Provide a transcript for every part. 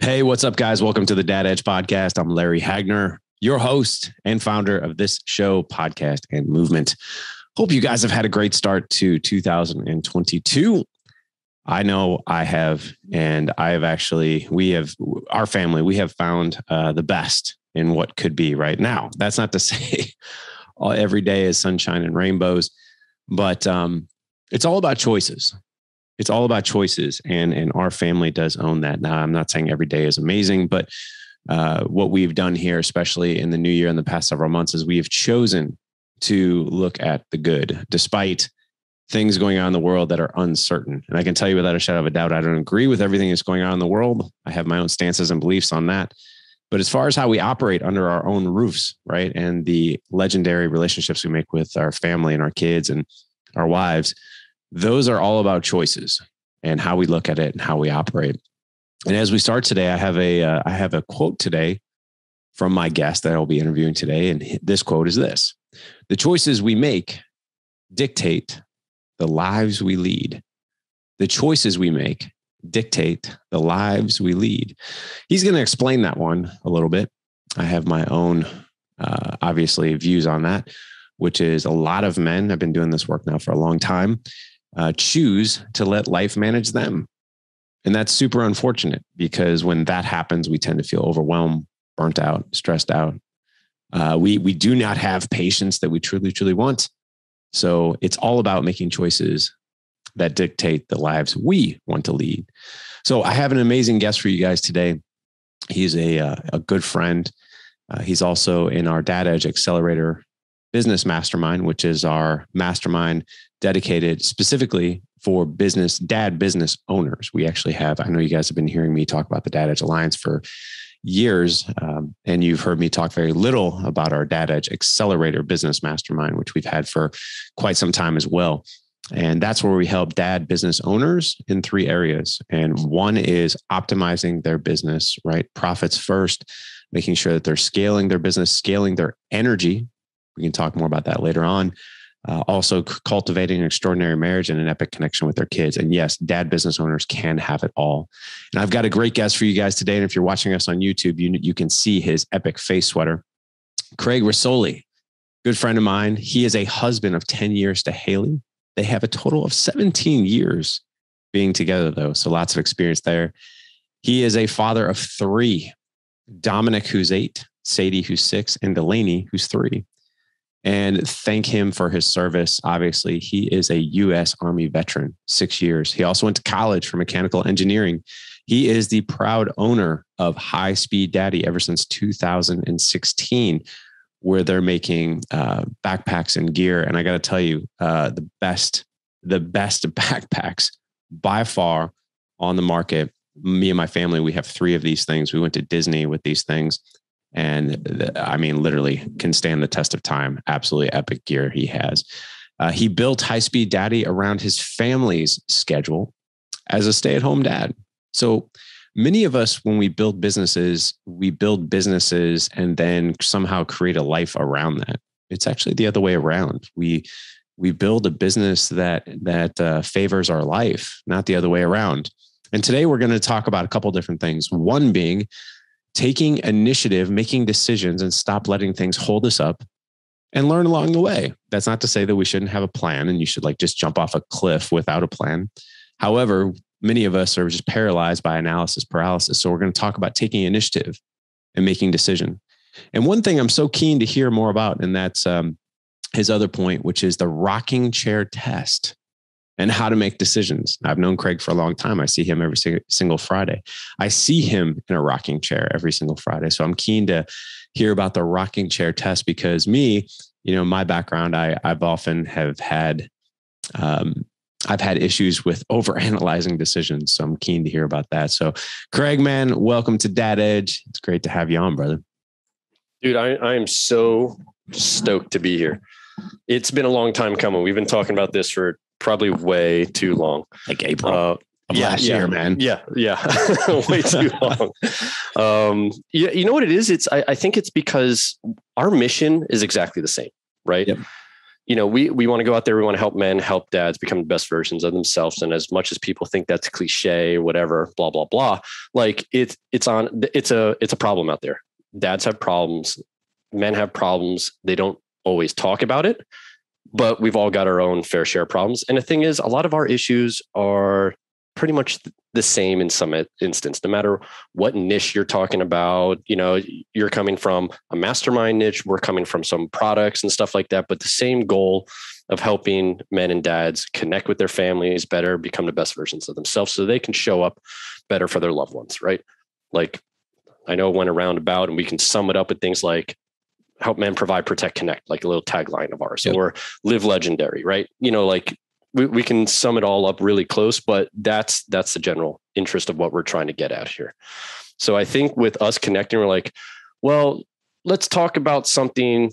Hey, what's up, guys? Welcome to the Dad Edge podcast. I'm Larry Hagner, your host and founder of this show, podcast, and movement. Hope you guys have had a great start to 2022. I know I have, and we have found the best in what could be right now. That's not to say every day is sunshine and rainbows, but it's all about choices. It's all about choices, and our family does own that. Now, I'm not saying every day is amazing, but what we've done here, especially in the new year in the past several months, is we have chosen to look at the good, despite things going on in the world that are uncertain. And I can tell you without a shadow of a doubt, I don't agree with everything that's going on in the world. I have my own stances and beliefs on that. But as far as how we operate under our own roofs, right, and the legendary relationships we make with our family and our kids and our wives, those are all about choices and how we look at it and how we operate. And as we start today, I have a quote today from my guest that I'll be interviewing today. And this quote is this: "The choices we make dictate the lives we lead. The choices we make dictate the lives we lead." He's going to explain that one a little bit. I have my own, obviously, views on that, which is a lot of men, I've been doing this work now for a long time, choose to let life manage them. And that's super unfortunate, because when that happens, we tend to feel overwhelmed, burnt out, stressed out. We do not have patience that we truly, truly want. So it's all about making choices that dictate the lives we want to lead. So I have an amazing guest for you guys today. He's a good friend. He's also in our Dad Edge Accelerator business mastermind, which is our mastermind dedicated specifically for dad business owners. We actually have, I know you guys have been hearing me talk about the Dad Edge Alliance for years, and you've heard me talk very little about our Dad Edge Accelerator business mastermind, which we've had for quite some time as well. And that's where we help dad business owners in 3 areas. And one is optimizing their business, right? Profits first, making sure that they're scaling their business, scaling their energy. We can talk more about that later on. Also cultivating an extraordinary marriage and an epic connection with their kids. And yes, dad business owners can have it all. And I've got a great guest for you guys today. And if you're watching us on YouTube, you can see his epic face sweater. Craig Risoli, good friend of mine. He is a husband of 10 years to Hailey. They have a total of 17 years being together, though. So lots of experience there. He is a father of 3, Dominic, who's 8, Sadie, who's 6, and Delaney, who's 3. And thank him for his service. Obviously, he is a U.S. Army veteran, 6 years. He also went to college for mechanical engineering. He is the proud owner of High Speed Daddy ever since 2016, where they're making backpacks and gear. And I got to tell you, the best backpacks by far on the market. Me and my family, we have 3 of these things. We went to Disney with these things. And literally can stand the test of time. Absolutely epic gear he has. He built High Speed Daddy around his family's schedule as a stay-at-home dad. So many of us, when we build businesses and then somehow create a life around that. It's actually the other way around. We build a business that favors our life, not the other way around. And today we're going to talk about a couple different things. One being taking initiative, making decisions, and stop letting things hold us up and learn along the way. That's not to say that we shouldn't have a plan and you should just jump off a cliff without a plan. However, many of us are just paralyzed by analysis paralysis. So we're going to talk about taking initiative and making decision. And one thing I'm so keen to hear more about, and that's his other point, which is the rocking chair test and how to make decisions. I've known Craig for a long time. I see him every single Friday. I see him in a rocking chair every single Friday. So I'm keen to hear about the rocking chair test, because my background, I've often had issues with overanalyzing decisions. So I'm keen to hear about that. So Craig, man, welcome to Dad Edge. It's great to have you on, brother. Dude, I am so stoked to be here. It's been a long time coming. We've been talking about this for probably way too long. Like April of last year, man. Yeah. Way too long. You know what it is? I think it's because our mission is exactly the same, right? Yep. we want to go out there. We want to help men, help dads become the best versions of themselves. And as much as people think that's cliche, whatever, blah, blah, blah, like it's a problem out there. Dads have problems. Men have problems. They don't always talk about it, but we've all got our own fair share of problems. And the thing is, a lot of our issues are pretty much the same in some instance, no matter what niche you're talking about. You're coming from a mastermind niche, we're coming from some products and stuff like that, but the same goal of helping men and dads connect with their families better, become the best versions of themselves so they can show up better for their loved ones, right? Like, I know it went around about, and we can sum it up with things like help men provide, protect, connect, like a little tagline of ours, or live legendary, right? Like we can sum it all up really close, but that's the general interest of what we're trying to get at here. So I think with us connecting, we're like, well, let's talk about something,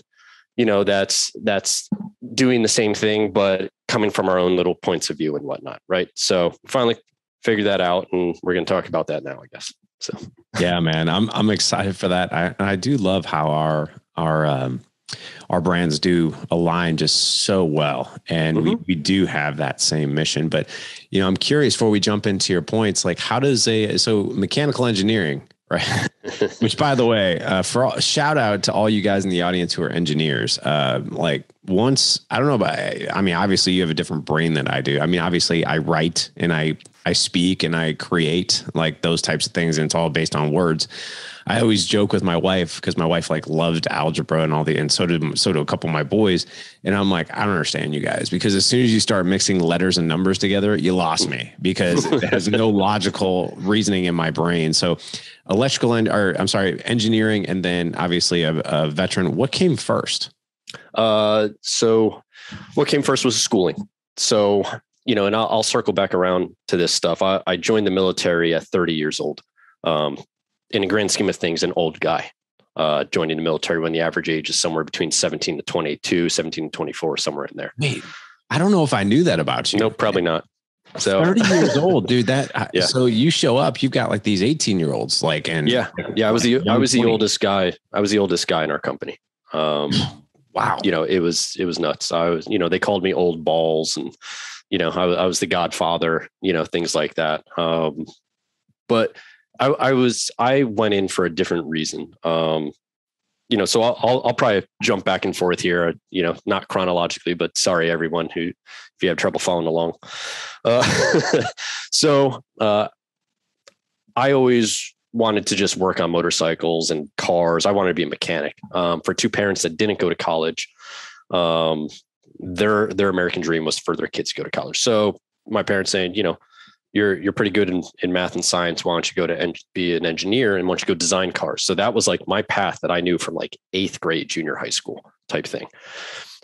that's doing the same thing, but coming from our own little points of view and whatnot. Right. So finally figured that out, and we're going to talk about that now, I guess. So, yeah, man, I'm excited for that. I do love how our brands do align just so well. And we do have that same mission, but, I'm curious before we jump into your points, like how does so mechanical engineering, right? Which, by the way, shout out to all you guys in the audience who are engineers. Like once, I don't know about, obviously you have a different brain than I do. Obviously I write and I speak and I create, like those types of things, and it's all based on words. I always joke with my wife, because my wife like loved algebra and so do a couple of my boys. And I'm like, I don't understand you guys, because as soon as you start mixing letters and numbers together, you lost me, because it has no logical reasoning in my brain. So engineering, and then obviously a veteran. What came first? So what came first was schooling. So, and I'll circle back around to this stuff. I joined the military at 30 years old. In the grand scheme of things, an old guy joining the military when the average age is somewhere between 17 to 22, 17 to 24, somewhere in there. Wait, I don't know if I knew that about you. No, probably not. So 30 years old, dude. So you show up, you've got like these 18-year-olds, like, and I was the oldest guy. I was the oldest guy in our company. Wow. It was nuts. I was, they called me old balls, and, I was the godfather, things like that. But I went in for a different reason. So I'll probably jump back and forth here, not chronologically, but sorry, everyone if you have trouble following along. So I always wanted to just work on motorcycles and cars. I wanted to be a mechanic. For two parents that didn't go to college, their American dream was for their kids to go to college. So my parents saying, you're pretty good in math and science. Why don't you go to be an engineer, and why don't you go design cars? So that was like my path that I knew from like 8th grade, junior high school type thing,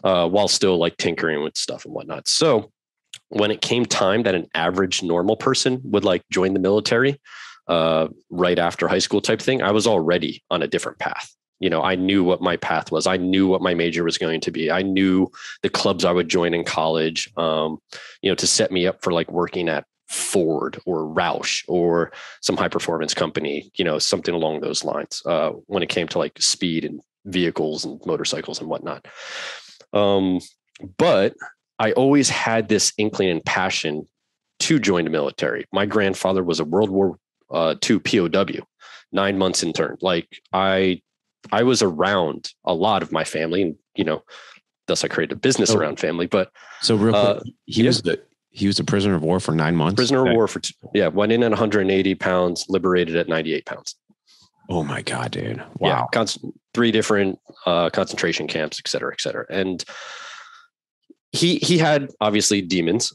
while still like tinkering with stuff and whatnot. So when it came time that an average normal person would like join the military right after high school type thing, I was already on a different path. I knew what my path was. I knew what my major was going to be. I knew the clubs I would join in college, to set me up for like working at Ford or Roush or some high performance company, something along those lines, when it came to like speed and vehicles and motorcycles and whatnot. But I always had this inkling and passion to join the military. My grandfather was a World War II POW, 9 months intern. Like I was around a lot of my family, and, thus I created a business around family. But so real quick, he was a prisoner of war for 9 months. Prisoner of war went in at 180 pounds, liberated at 98 pounds. Oh my God, dude. Wow. Yeah, 3 different concentration camps, et cetera, et cetera. And he had obviously demons,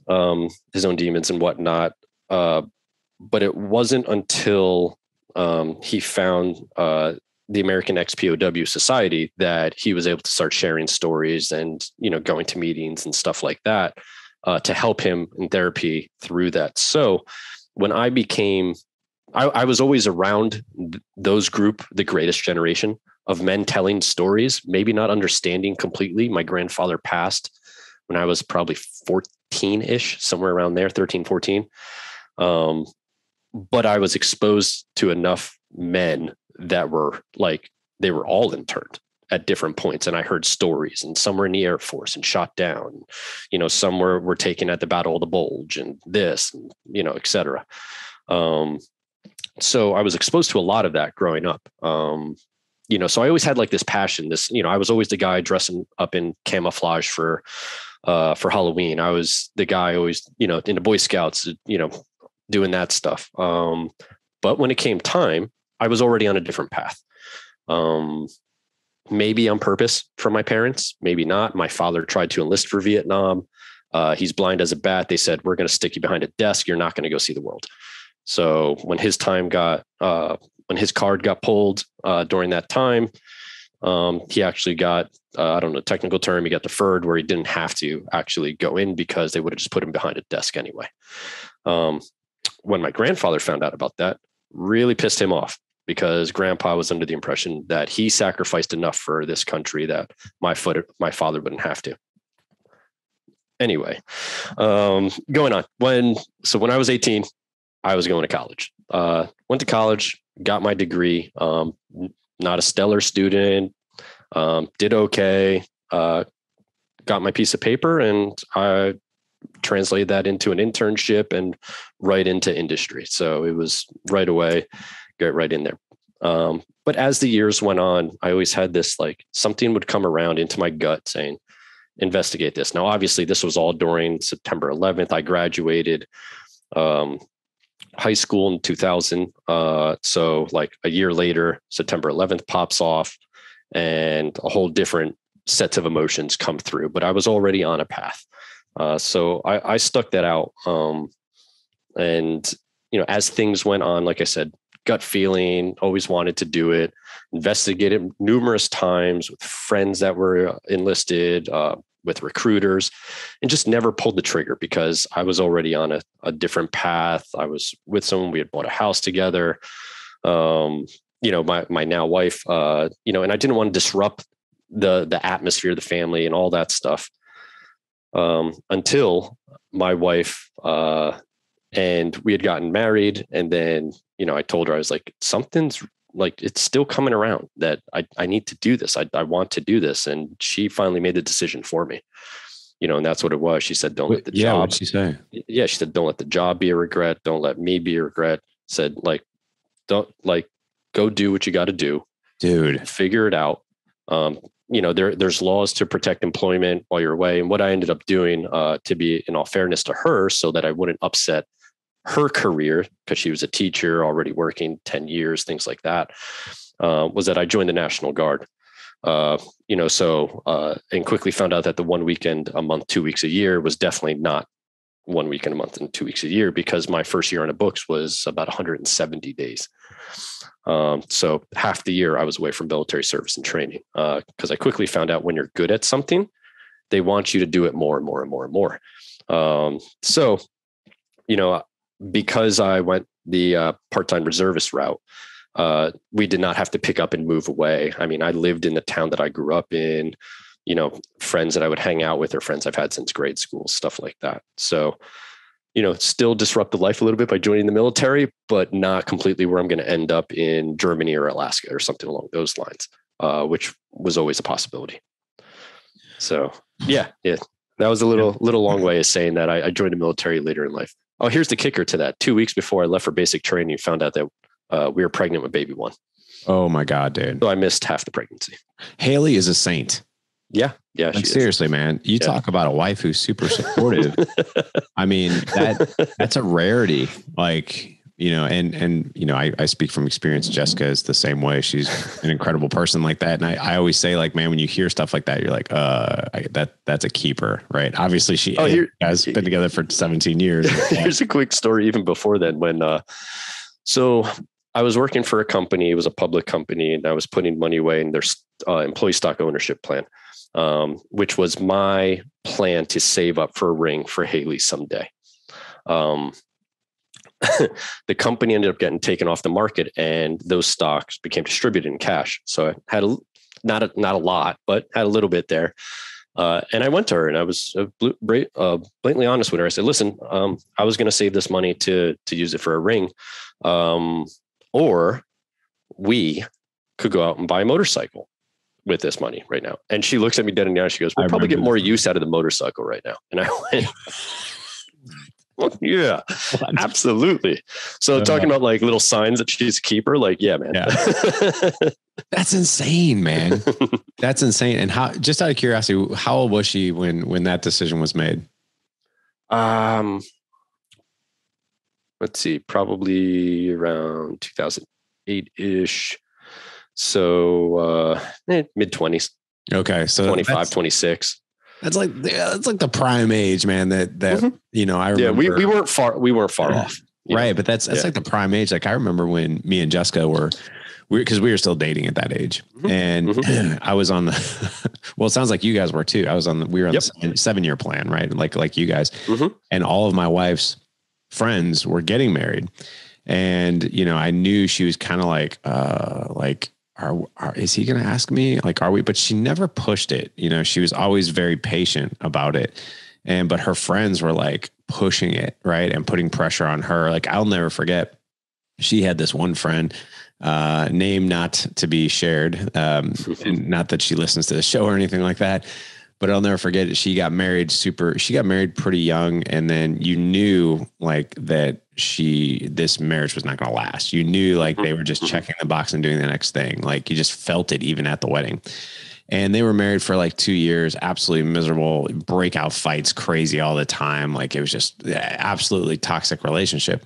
his own demons and whatnot. But it wasn't until he found the American ex-POW Society that he was able to start sharing stories and, going to meetings and stuff like that. To help him in therapy through that. So when I was always around those group, the greatest generation of men telling stories, maybe not understanding completely. My grandfather passed when I was probably 14-ish, somewhere around there, 13, 14. But I was exposed to enough men that were like, they were all interned. at different points. And I heard stories, and some were in the Air Force and shot down, some were taken at the Battle of the Bulge and this, and, et cetera. So I was exposed to a lot of that growing up. So I always had like this passion, I was always the guy dressing up in camouflage for Halloween. I was the guy always, in the Boy Scouts, doing that stuff. But when it came time, I was already on a different path. Maybe on purpose from my parents, maybe not. My father tried to enlist for Vietnam. He's blind as a bat. They said, we're going to stick you behind a desk. You're not going to go see the world. So when his card got pulled during that time, he actually got, I don't know, technical term, he got deferred, where he didn't have to actually go in because they would have just put him behind a desk anyway. When my grandfather found out about that, really pissed him off, because grandpa was under the impression that he sacrificed enough for this country that my father wouldn't have to. Anyway, going on. When I was 18, I was going to college. Went to college, got my degree. Not a stellar student, did okay, got my piece of paper, and I translated that into an internship and right into industry. So it was right away, get right in there. But as the years went on, I always had this, like, something would come around into my gut saying, investigate this. Now, obviously, this was all during September 11th. I graduated high school in 2000. So like a year later, September 11th pops off, and a whole different sets of emotions come through, but I was already on a path. So I stuck that out. And, as things went on, like I said, gut feeling, always wanted to do it, investigated numerous times with friends that were enlisted, with recruiters, and just never pulled the trigger because I was already on a different path. I was with someone, we had bought a house together, my now wife, and I didn't want to disrupt the atmosphere of the family and all that stuff. Until my wife, and we had gotten married. And then, I told her, I was like, something's like, it's still coming around that I need to do this. I want to do this. And she finally made the decision for me, and that's what it was. She said, don't let the job. What'd she say? Yeah. She said, don't let the job be a regret. Don't let me be a regret. Said, like, don't, like, go do what you got to do, dude, figure it out. There's laws to protect employment while you're away. And what I ended up doing, to be in all fairness to her, so that I wouldn't upset her career, because she was a teacher already working 10 years, things like that, was that I joined the National Guard. And quickly found out that the 1 weekend a month, 2 weeks a year was definitely not 1 weekend a month and 2 weeks a year, because my first year on the books was about 170 days. So half the year I was away from military service and training, because I quickly found out when you're good at something, they want you to do it more and more and more and more. Because I went the part-time reservist route, we did not have to pick up and move away. I mean, I lived in the town that I grew up in, friends that I would hang out with, or friends I've had since grade school, stuff like that. So, still disrupted life a little bit by joining the military, but not completely where I'm going to end up in Germany or Alaska or something along those lines, which was always a possibility. So yeah. That was a little long way of saying that I joined the military later in life. Oh, here's the kicker to that. 2 weeks before I left for basic training, found out that we were pregnant with baby one. Oh my God, dude. So I missed half the pregnancy. Hailey is a saint. Yeah. Yeah. Like, seriously, man, you talk about a wife who's super supportive. I mean, that's a rarity. Like, I speak from experience. Jessica is the same way. She's an incredible person like that. And I always say, like, man, when you hear stuff like that, you're like, that's a keeper, right? Obviously she has been together for 17 years. Here's a quick story even before then, when, so I was working for a company. It was a public company, and I was putting money away in their employee stock ownership plan, which was my plan to save up for a ring for Hailey someday. The company ended up getting taken off the market, and those stocks became distributed in cash. So I had not a lot, but had a little bit there. And I went to her, and I was blatantly honest with her. I said, listen, I was going to save this money to use it for a ring. Or we could go out and buy a motorcycle. with this money right now. And she looks at me dead in the eye. She goes, we'll probably get more use out of the motorcycle right now. And I went, well, yeah, absolutely. So talking about like little signs that she's a keeper, like, yeah, man. Yeah. That's insane, man. That's insane. And how, just out of curiosity, how old was she when that decision was made? Let's see, probably around 2008-ish. So mid-20s. Okay. So 25, 26. That's like the prime age, man, that you know, I remember. Yeah, we weren't far off. Right. But that's like the prime age. Like I remember when me and Jessica were because we were still dating at that age. And I was on the, well, it sounds like you guys were too. We were on the 7-year plan, right? Like you guys, and all of my wife's friends were getting married. And, you know, I knew she was kind of like, is he going to ask me? Like, are we, but she never pushed it. You know, she was always very patient about it. But her friends were like pushing it, right. And putting pressure on her. Like, I'll never forget. She had this one friend, name not to be shared. And not that she listens to the show or anything like that, but I'll never forget it. She got married pretty young. And then you knew like that this marriage was not going to last. You knew like they were just checking the box and doing the next thing. Like you just felt it even at the wedding. And they were married for like 2 years, absolutely miserable, breakout fights, crazy all the time. Like it was just absolutely toxic relationship.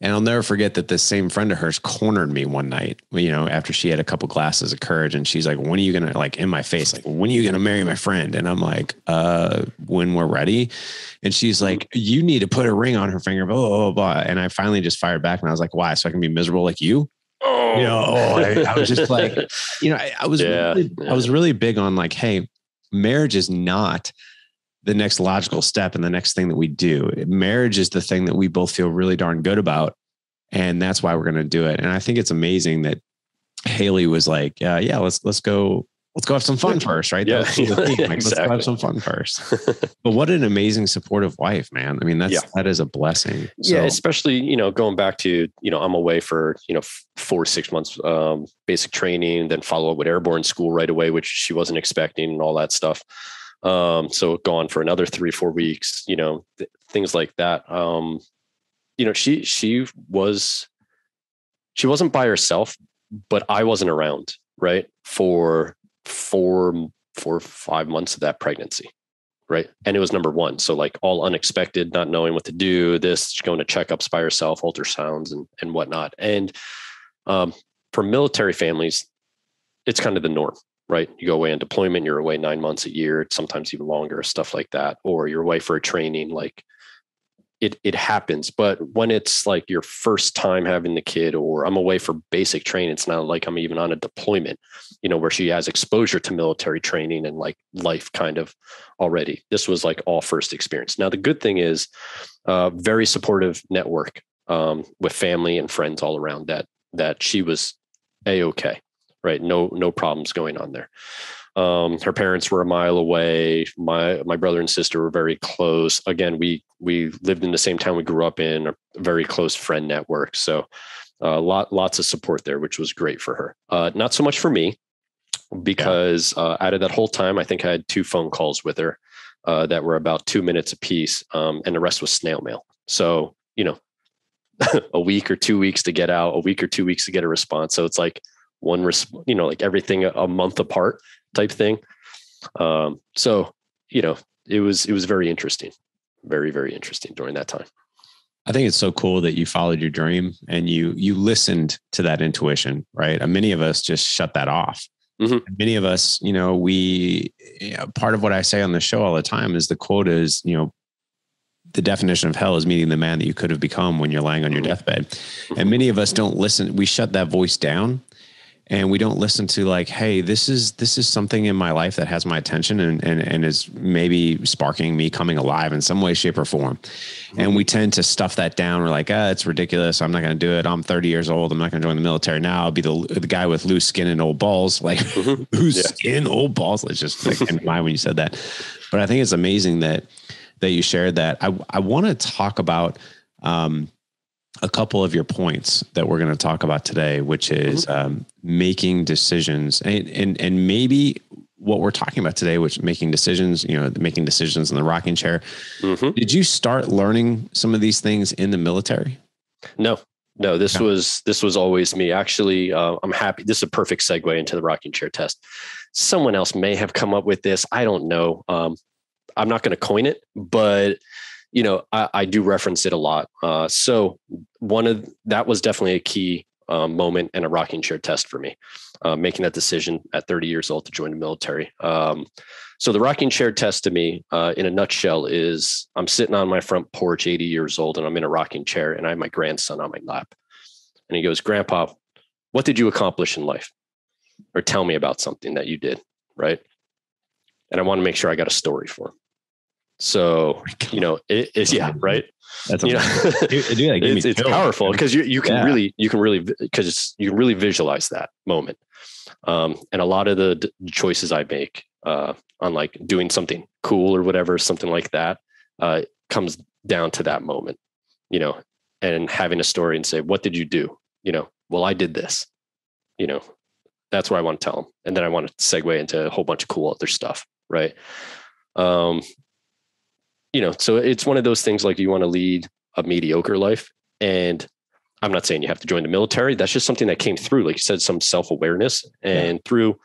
And I'll never forget that this same friend of hers cornered me one night, you know, after she had a couple glasses of courage. And she's like, when are you going to, like in my face, like, when are you going to marry my friend? And I'm like, when we're ready. And she's like, you need to put a ring on her finger, blah, blah, blah, blah. And I finally just fired back and I was like, why? So I can be miserable like you? You know, I was just like, you know, I was really big on like, hey, marriage is not the next logical step and the next thing that we do. Marriage is the thing that we both feel really darn good about. And that's why we're going to do it. And I think it's amazing that Hailey was like, let's go have some fun first. Right. Yeah. Like, let's go have some fun first. But what an amazing supportive wife, man. I mean, that is a blessing. So, yeah. Especially, you know, going back to, you know, I'm away for, you know, 4 to 6 months, basic training, then follow up with airborne school right away, which she wasn't expecting and all that stuff. So gone for another 3-4 weeks, you know, things like that. You know, she wasn't by herself, but I wasn't around, right, for 4 or 5 months of that pregnancy. Right. And it was number 1. So like all unexpected, not knowing what to do, going to checkups by herself, ultrasounds and whatnot. And, for military families, it's kind of the norm, right? You go away on deployment, you're away 9 months a year, sometimes even longer, stuff like that. Or you're away for a training, like it happens. But when it's like your first time having the kid, or I'm away for basic training, it's not like I'm even on a deployment, you know, where she has exposure to military training and like life kind of already. This was like all first experience. Now, the good thing is very supportive network with family and friends all around that she was A-okay, right? No problems going on there. Her parents were a mile away. My brother and sister were very close. Again, we lived in the same town we grew up in, a very close friend network. So lots of support there, which was great for her. Not so much for me, because out of that whole time, I think I had 2 phone calls with her that were about 2 minutes apiece, and the rest was snail mail. So, you know, a week or 2 weeks to get out, a week or 2 weeks to get a response. So it's like like everything a month apart type thing. So, you know, it was very interesting, very, very interesting during that time. I think it's so cool that you followed your dream and you listened to that intuition, right? And many of us just shut that off. Many of us, you know, part of what I say on the show all the time is the quote is, you know, the definition of hell is meeting the man that you could have become when you're lying on your deathbed. And many of us don't listen. We shut that voice down. And we don't listen to like, hey, this is something in my life that has my attention and is maybe sparking me coming alive in some way, shape, or form. And we tend to stuff that down. We're like, it's ridiculous. I'm not going to do it. I'm 30 years old. I'm not going to join the military now. I'll be the guy with loose skin and old balls, like loose skin, old balls. It's just like in mind when you said that. But I think it's amazing that you shared that. I want to talk about a couple of your points that we're going to talk about today, which is making decisions, and maybe what we're talking about today, which making decisions, making decisions in the rocking chair. Did you start learning some of these things in the military? No, this was always me. Actually, I'm happy. This is a perfect segue into the rocking chair test. Someone else may have come up with this. I don't know. I'm not going to coin it, but I do reference it a lot. So that was definitely a key moment in a rocking chair test for me, making that decision at 30 years old to join the military. So the rocking chair test to me, in a nutshell, is I'm sitting on my front porch, 80 years old, and I'm in a rocking chair, and I have my grandson on my lap. And he goes, "Grandpa, what did you accomplish in life? Or tell me about something that you did," right? And I want to make sure I got a story for him. So, it is, yeah, right. That's it's powerful because you can really visualize that moment. And a lot of the choices I make on like doing something cool or whatever, something like that, comes down to that moment, and having a story and say, "What did you do?" Well, I did this, that's what I want to tell them. And then I want to segue into a whole bunch of cool other stuff. Right. So it's one of those things, like, you want to lead a mediocre life. And I'm not saying you have to join the military. That's just something that came through, like you said, some self-awareness and through,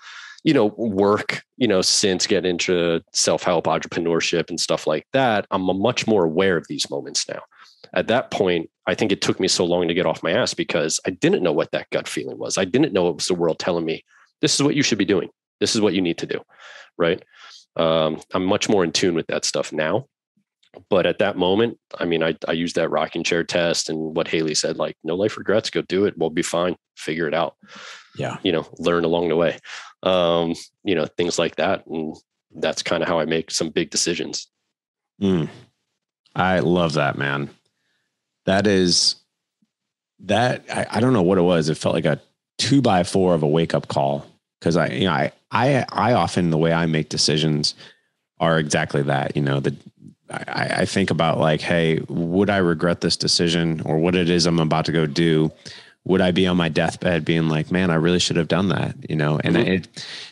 work, since getting into self-help, entrepreneurship and stuff like that. I'm much more aware of these moments now. At that point, I think it took me so long to get off my ass because I didn't know what that gut feeling was. I didn't know it was the world telling me, this is what you should be doing. This is what you need to do. Right. I'm much more in tune with that stuff now. But at that moment, I mean, I used that rocking chair test and what Hailey said, like, no life regrets, go do it. We'll be fine. Figure it out. Yeah. Learn along the way. Things like that. And that's kind of how I make some big decisions. I love that, man. I don't know what it was. It felt like a 2x4 of a wake up call. Cause I often, the way I make decisions are exactly that, I think about like, hey, would I regret this decision or what it is I'm about to go do? Would I be on my deathbed being like, man, I really should have done that, and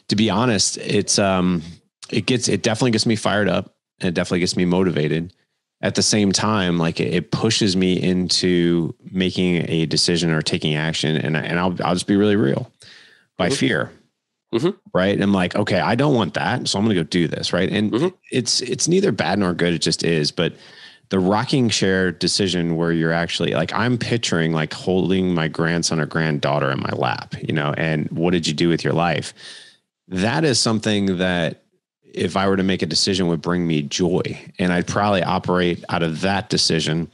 to be honest, it definitely gets me fired up and it definitely gets me motivated. At the same time, like it pushes me into making a decision or taking action. And I'll just be really real by fear. Right. I'm like, okay, I don't want that. So I'm going to go do this. Right. And it's neither bad nor good. It just is. But the rocking chair decision where you're actually like, I'm picturing like holding my grandson or granddaughter in my lap, and what did you do with your life? That is something that if I were to make a decision would bring me joy. And I'd probably operate out of that decision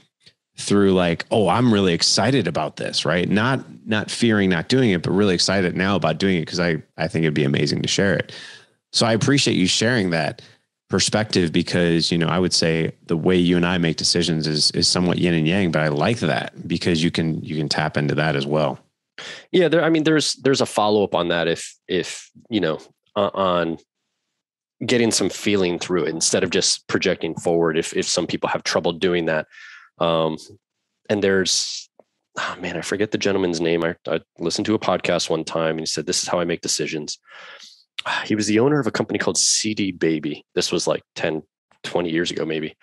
through like, oh, I'm really excited about this, right? Not fearing not doing it, but really excited now about doing it because I think it'd be amazing to share it. So I appreciate you sharing that perspective because, I would say the way you and I make decisions is somewhat yin and yang, but I like that because you can tap into that as well. Yeah. There's a follow-up on that if on getting some feeling through it instead of just projecting forward. If some people have trouble doing that. And there's, I forget the gentleman's name. I listened to a podcast one time and he said, this is how I make decisions. He was the owner of a company called CD Baby. This was like 10, 20 years ago, maybe.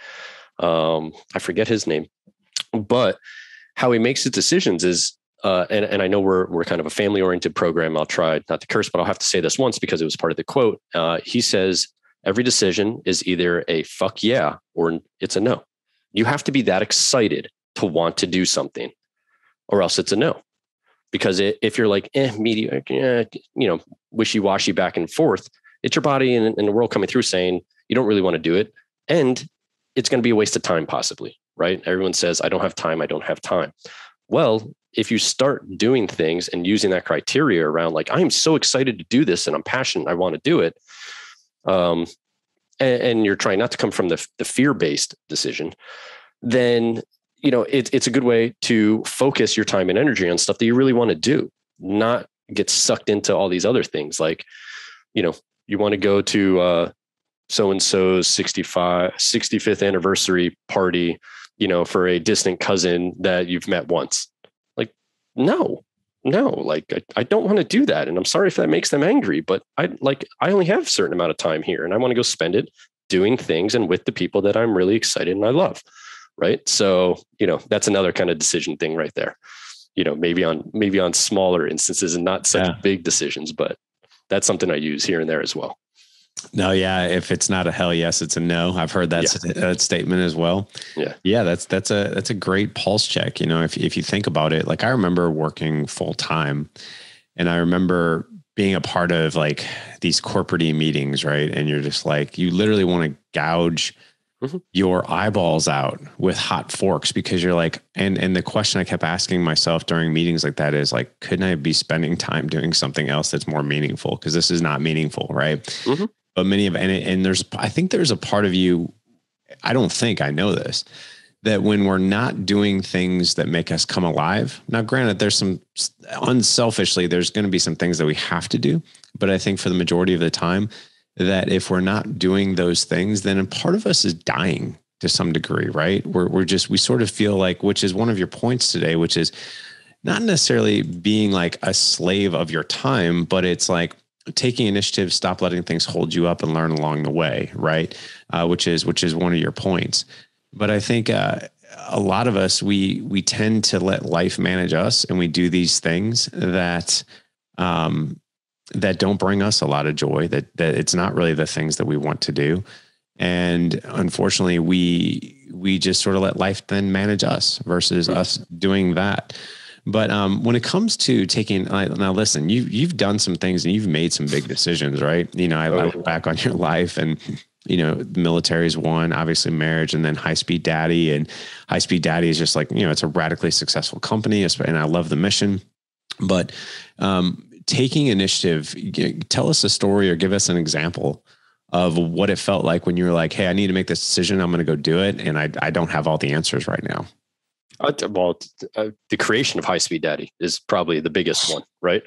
I forget his name, but how he makes his decisions is, and I know we're kind of a family oriented program. I'll try not to curse, but I'll have to say this once because it was part of the quote. He says, every decision is either a fuck yeah, or it's a no. You have to be that excited to want to do something or else it's a no. Because if you're like, mediocre, wishy-washy back and forth, it's your body and the world coming through saying you don't really want to do it. And it's going to be a waste of time possibly, right? Everyone says, I don't have time. I don't have time. Well, if you start doing things and using that criteria around like, I am so excited to do this and I'm passionate, I want to do it. And you're trying not to come from the fear-based decision, then, it's a good way to focus your time and energy on stuff that you really want to do, not get sucked into all these other things. Like, you want to go to so-and-so's 65th anniversary party for a distant cousin that you've met once. Like, no, like I don't want to do that. And I'm sorry if that makes them angry, but I only have a certain amount of time here and I want to go spend it doing things and with the people that I'm really excited and I love. Right. So, that's another kind of decision thing right there. Maybe on smaller instances and not such big decisions, but that's something I use here and there as well. No, yeah. If it's not a hell yes, it's a no. I've heard that statement as well. Yeah. That's a great pulse check. If you think about it, like I remember working full time, and I remember being a part of like these corporate meetings, right? And you're just like, you literally want to gouge your eyeballs out with hot forks because you're like, and the question I kept asking myself during meetings like that is like, couldn't I be spending time doing something else that's more meaningful? Because this is not meaningful, right? Mm-hmm. But I think there's a part of you, I know this, that when we're not doing things that make us come alive, now granted, there's some unselfishly, there's going to be some things that we have to do. But I think for the majority of the time that if we're not doing those things, then a part of us is dying to some degree, right? We sort of feel like, which is one of your points today, which is not necessarily being like a slave of your time, but it's like, taking initiative, stop letting things hold you up and learn along the way. Right. Which is one of your points. But I think, a lot of us, we tend to let life manage us and we do these things that don't bring us a lot of joy, that it's not really the things that we want to do. And unfortunately we just sort of let life then manage us versus us doing that. But when it comes to taking, now listen, you've done some things and you've made some big decisions, right? I look back on your life and, the military is one, obviously marriage, and then High Speed Daddy. And High Speed Daddy is just like, it's a radically successful company, and I love the mission. But taking initiative, tell us a story or give us an example of what it felt like when you were like, hey, I need to make this decision. I'm going to go do it. And I don't have all the answers right now. The creation of High Speed Daddy is probably the biggest one, right?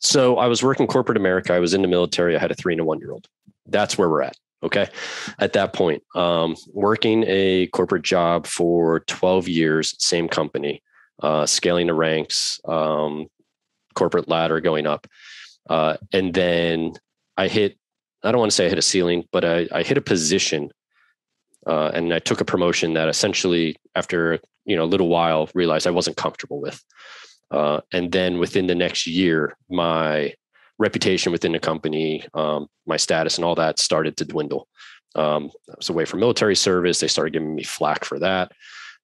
So I was working corporate America. I was in the military. I had a 3 and a 1-year-old. That's where we're at. Okay. At that point, working a corporate job for 12 years, same company, scaling the ranks, corporate ladder going up. And then I don't want to say I hit a ceiling, but I hit a position. And I took a promotion that essentially after, a little while realized I wasn't comfortable with. And then within the next year, my reputation within the company, my status and all that started to dwindle. I was away from military service. They started giving me flack for that.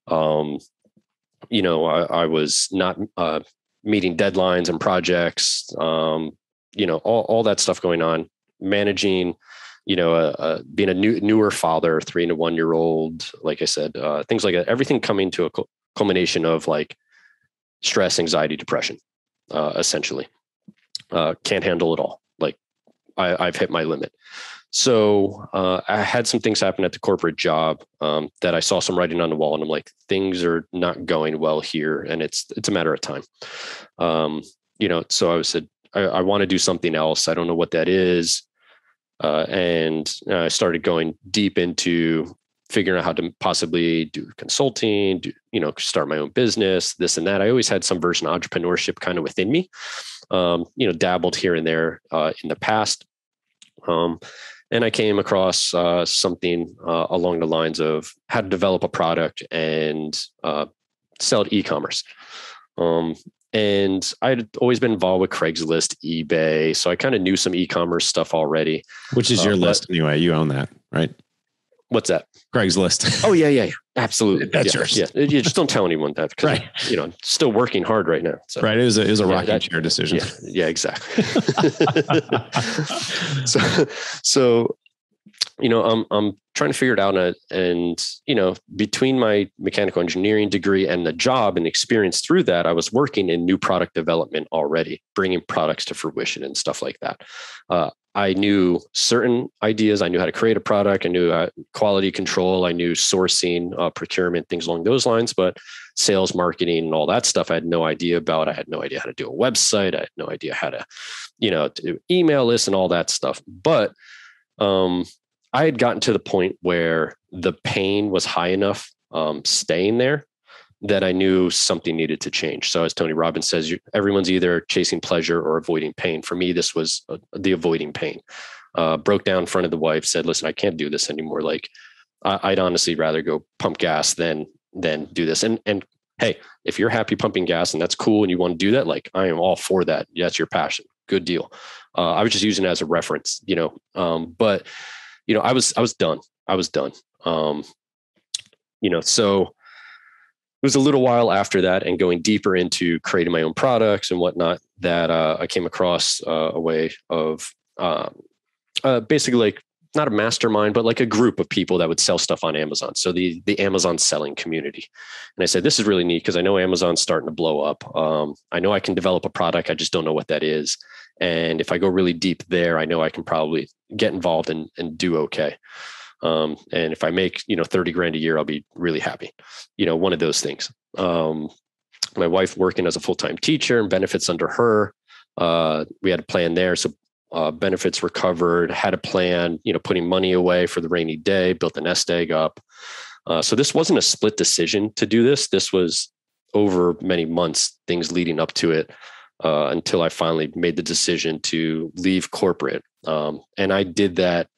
I was not meeting deadlines and projects, all that stuff going on, managing, being a newer father, 3 and a 1-year-old, like I said, things like that, everything coming to a culmination of like stress, anxiety, depression, essentially. Can't handle it all. Like I've hit my limit. So I had some things happen at the corporate job that I saw some writing on the wall, and I'm like, things are not going well here, and it's a matter of time. So I said, I want to do something else. I don't know what that is. And I started going deep into figuring out how to possibly do consulting, start my own business, this and that. I always had some version of entrepreneurship kind of within me, dabbled here and there in the past. And I came across something along the lines of how to develop a product and sell it e-commerce. And I'd always been involved with Craigslist, eBay. So I kind of knew some e-commerce stuff already. Which is your list anyway. You own that, right? What's that? Craigslist. Oh, yeah. Absolutely. That's yours. Yeah. You just don't tell anyone that because, I'm still working hard right now. So. Right. It was a rocking chair decision. Yeah, exactly. So, I'm trying to figure it out. And, between my mechanical engineering degree and the job and experience through that, I was working in new product development already, bringing products to fruition and stuff like that. I knew certain ideas. I knew how to create a product. I knew quality control. I knew sourcing, procurement, things along those lines, but sales, marketing, and all that stuff, I had no idea about. I had no idea how to do a website. I had no idea how to, do email lists and all that stuff. But, I had gotten to the point where the pain was high enough staying there that I knew something needed to change. So as Tony Robbins says, everyone's either chasing pleasure or avoiding pain. For me, this was the avoiding pain. Broke down in front of the wife, said, listen, I can't do this anymore. Like I'd honestly rather go pump gas than do this. And hey, if you're happy pumping gas and that's cool and you want to do that, like I am all for that. That's your passion. Good deal. I was just using it as a reference, but I was done. I was done. So it was a little while after that and going deeper into creating my own products and whatnot that I came across a way of basically like not a mastermind, but like a group of people that would sell stuff on Amazon. So the Amazon selling community. And I said, this is really neat because I know Amazon's starting to blow up. I know I can develop a product. I just don't know what that is. And if I go really deep there, I know I can probably get involved and do okay. And if I make, 30 grand a year, I'll be really happy. One of those things. My wife working as a full-time teacher and benefits under her. We had a plan there. So benefits were covered, had a plan, putting money away for the rainy day, built a nest egg up. So this wasn't a split decision to do this. This was over many months, things leading up to it, until I finally made the decision to leave corporate. And I did that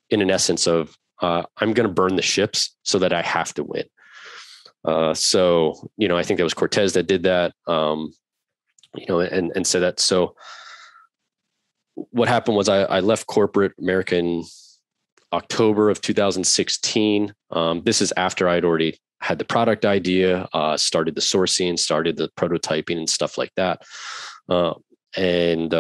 in an essence of, I'm going to burn the ships so that I have to win. So, I think that was Cortez that did that, and said that. So what happened was I left corporate America in October of 2016. This is after I'd already had the product idea, started the sourcing, started the prototyping and stuff like that. And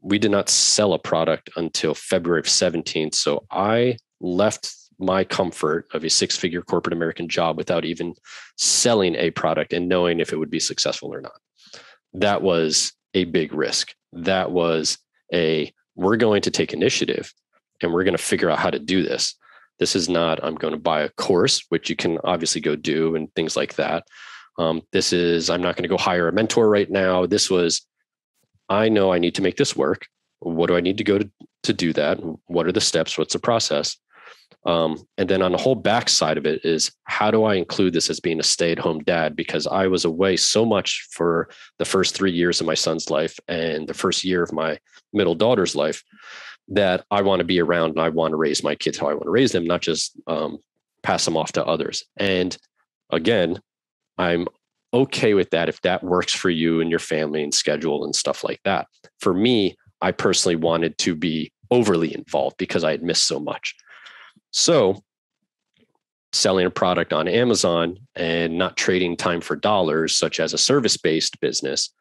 we did not sell a product until February of 17. So I left my comfort of a 6-figure corporate American job without even selling a product and knowing if it would be successful or not. That was a big risk. That was we're going to take initiative and we're going to figure out how to do this. This is not, I'm going to buy a course, which you can obviously go do and things like that. I'm not going to go hire a mentor right now. This was, I know I need to make this work. What do I need to go to do that? What are the steps? What's the process? And then on the whole backside of it is, how do I include this as being a stay-at-home dad? Because I was away so much for the first 3 years of my son's life and the first year of my middle daughter's life that I want to be around and I want to raise my kids how I want to raise them, not just pass them off to others. And again, I'm okay with that if that works for you and your family and schedule and stuff like that. For me, I personally wanted to be overly involved because I had missed so much. So selling a product on Amazon and not trading time for dollars, such as a service-based business,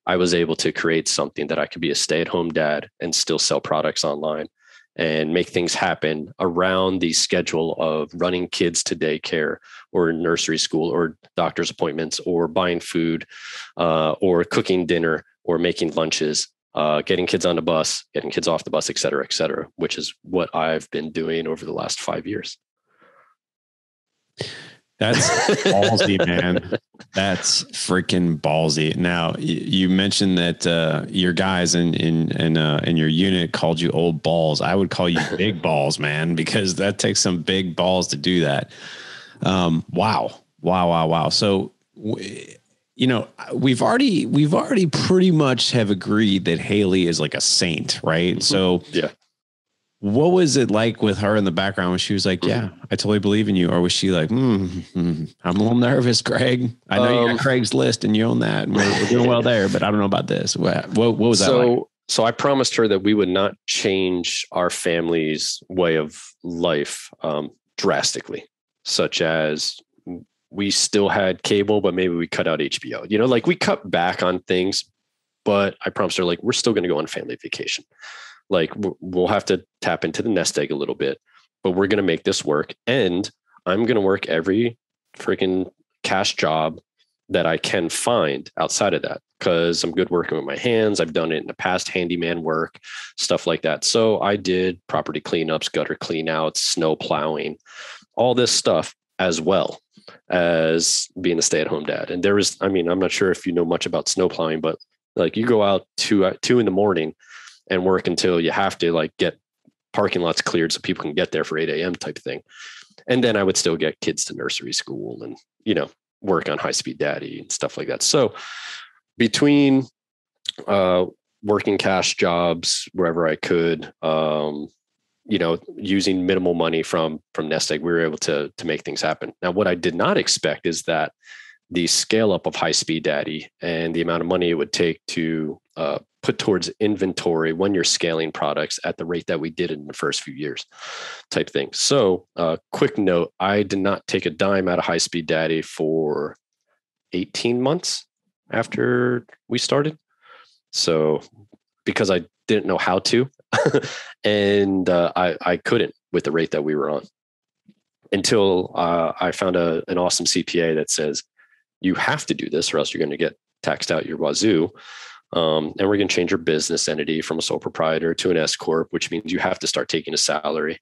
I was able to create something that I could be a stay-at-home dad and still sell products online and make things happen around the schedule of running kids to daycare or nursery school or doctor's appointments or buying food or cooking dinner or making lunches, getting kids on the bus, getting kids off the bus, et cetera, which is what I've been doing over the last 5 years. That's ballsy, man. That's freaking ballsy. Now, you mentioned that your guys in your unit called you old balls. I would call you big balls, man, because that takes some big balls to do that. Wow. So, we've already pretty much have agreed that Hailey is like a saint, right? Mm-hmm. So, yeah. What was it like with her in the background when she was like, yeah, I totally believe in you? Or was she like, I'm a little nervous, Craig. I know you got Craig's list and you own that. And we're doing well there, but I don't know about this. What was that like? So I promised her that we would not change our family's way of life drastically, such as we still had cable, but maybe we cut out HBO. Like we cut back on things, but I promised her, like, we're still going to go on family vacation. Like we'll have to tap into the nest egg a little bit, but we're going to make this work. And I'm going to work every freaking cash job that I can find outside of that because I'm good working with my hands. I've done it in the past, handyman work, stuff like that. So I did property cleanups, gutter cleanouts, snow plowing, all this stuff as well as being a stay-at-home dad. And I'm not sure if you know much about snow plowing, but like you go out two in the morning and work until you have to like get parking lots cleared so people can get there for 8 a.m. type thing. And then I would still get kids to nursery school and, work on High Speed Daddy and stuff like that. So between working cash jobs wherever I could, using minimal money from Nest Egg, we were able to make things happen. Now, what I did not expect is that the scale up of High Speed Daddy and the amount of money it would take to put towards inventory when you're scaling products at the rate that we did in the first few years type thing. So quick note, I did not take a dime out of High Speed Daddy for 18 months after we started. So because I didn't know how to, and I couldn't with the rate that we were on until I found an awesome CPA that says, you have to do this or else you're going to get taxed out your wazoo. And we're going to change your business entity from a sole proprietor to an S corp, which means you have to start taking a salary,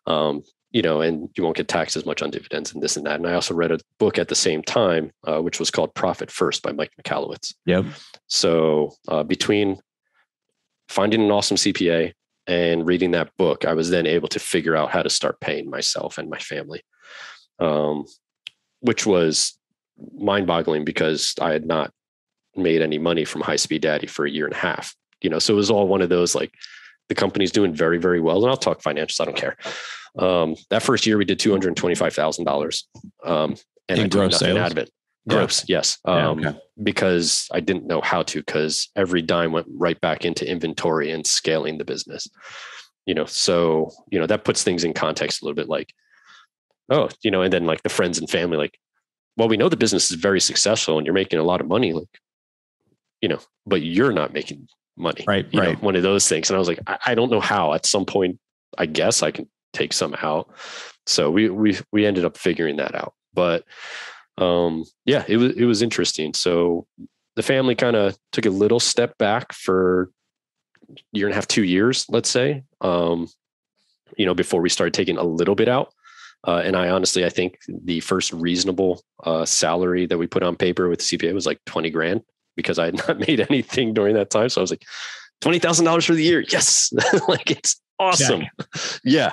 and you won't get taxed as much on dividends and this and that. And I also read a book at the same time, which was called Profit First by Mike Michalowicz. Yep. So between finding an awesome CPA and reading that book, I was then able to figure out how to start paying myself and my family, which was mind-boggling because I had not made any money from High Speed Daddy for a year and a half. So it was all one of those, like, the company's doing very, very well. And I'll talk financials, I don't care. That first year we did $225,000. And I did nothing sales out of it. Gross, yeah. Yes. Okay. Because I didn't know how to, because every dime went right back into inventory and scaling the business. So that puts things in context a little bit, like, and then like the friends and family, like, well, we know the business is very successful and you're making a lot of money, like, but you're not making money. Right. One of those things. And I was like, I don't know how. At some point, I guess I can take some out. So we ended up figuring that out. But it was interesting. So the family kind of took a little step back for a year and a half, 2 years, let's say, before we started taking a little bit out. And I think the first reasonable salary that we put on paper with the CPA was like 20 grand because I had not made anything during that time. So I was like, $20,000 for the year. Yes. Like, it's awesome. Yeah.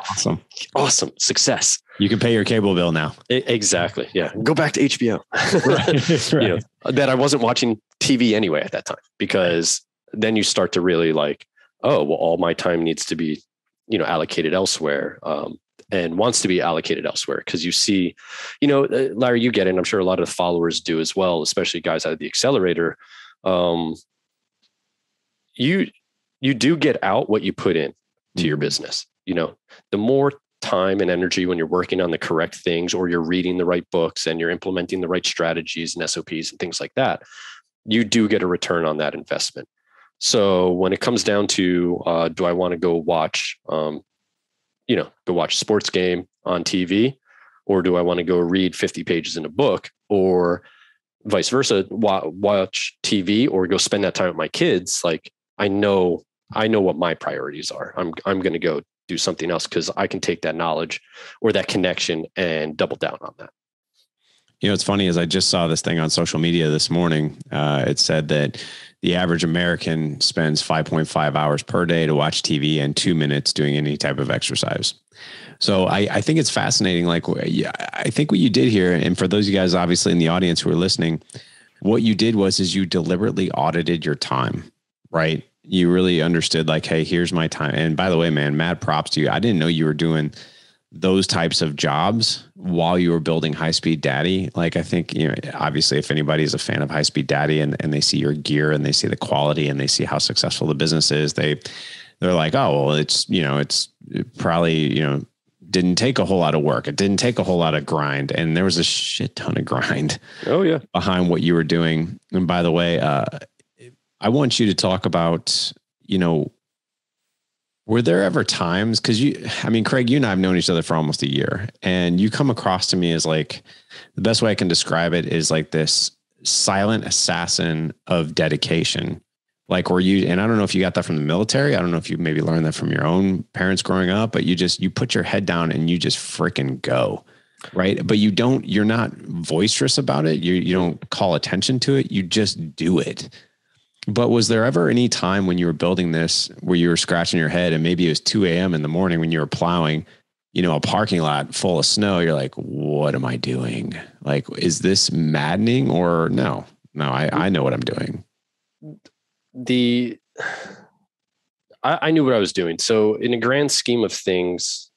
Awesome. Success. You can pay your cable bill now. Exactly. Yeah. Go back to HBO. Right. That I wasn't watching TV anyway at that time, because then you start to really like, oh, well, all my time needs to be, allocated elsewhere. And wants to be allocated elsewhere. Because you see, Larry, you get it. And I'm sure a lot of the followers do as well, especially guys out of the accelerator. You do get out what you put in to your business. The more time and energy when you're working on the correct things, or you're reading the right books and you're implementing the right strategies and SOPs and things like that, you do get a return on that investment. So when it comes down to, do I want to go watch, go watch a sports game on TV, or do I want to go read 50 pages in a book, or vice versa, watch TV or go spend that time with my kids? Like, I know what my priorities are. I'm going to go do something else because I can take that knowledge or that connection and double down on that. It's funny, is I just saw this thing on social media this morning. It said that the average American spends 5.5 hours per day to watch TV and 2 minutes doing any type of exercise. So I think it's fascinating. Like, I think what you did here, and for those of you guys obviously in the audience who are listening, what you did is you deliberately audited your time, right? You really understood, like, hey, here's my time. And by the way, man, mad props to you. I didn't know you were doing those types of jobs while you were building High Speed Daddy. Like, I think, obviously if anybody's a fan of High Speed Daddy and they see your gear and they see the quality and they see how successful the business is, they're like, oh, well, it's probably, didn't take a whole lot of work. It didn't take a whole lot of grind. And there was a shit ton of grind. Oh yeah. Behind what you were doing. And by the way, I want you to talk about, were there ever times, because Craig, you and I have known each other for almost a year, and you come across to me as, like, the best way I can describe it is like this silent assassin of dedication. Like, were you, and I don't know if you got that from the military. I don't know if you maybe learned that from your own parents growing up, but you put your head down and you just freaking go. Right. But you're not boisterous about it. You don't call attention to it. You just do it. But was there ever any time when you were building this where you were scratching your head and maybe it was 2 a.m. in the morning when you were plowing, a parking lot full of snow? You're like, what am I doing? Like, is this maddening or no? No, I know what I'm doing. I knew what I was doing. So in a grand scheme of things,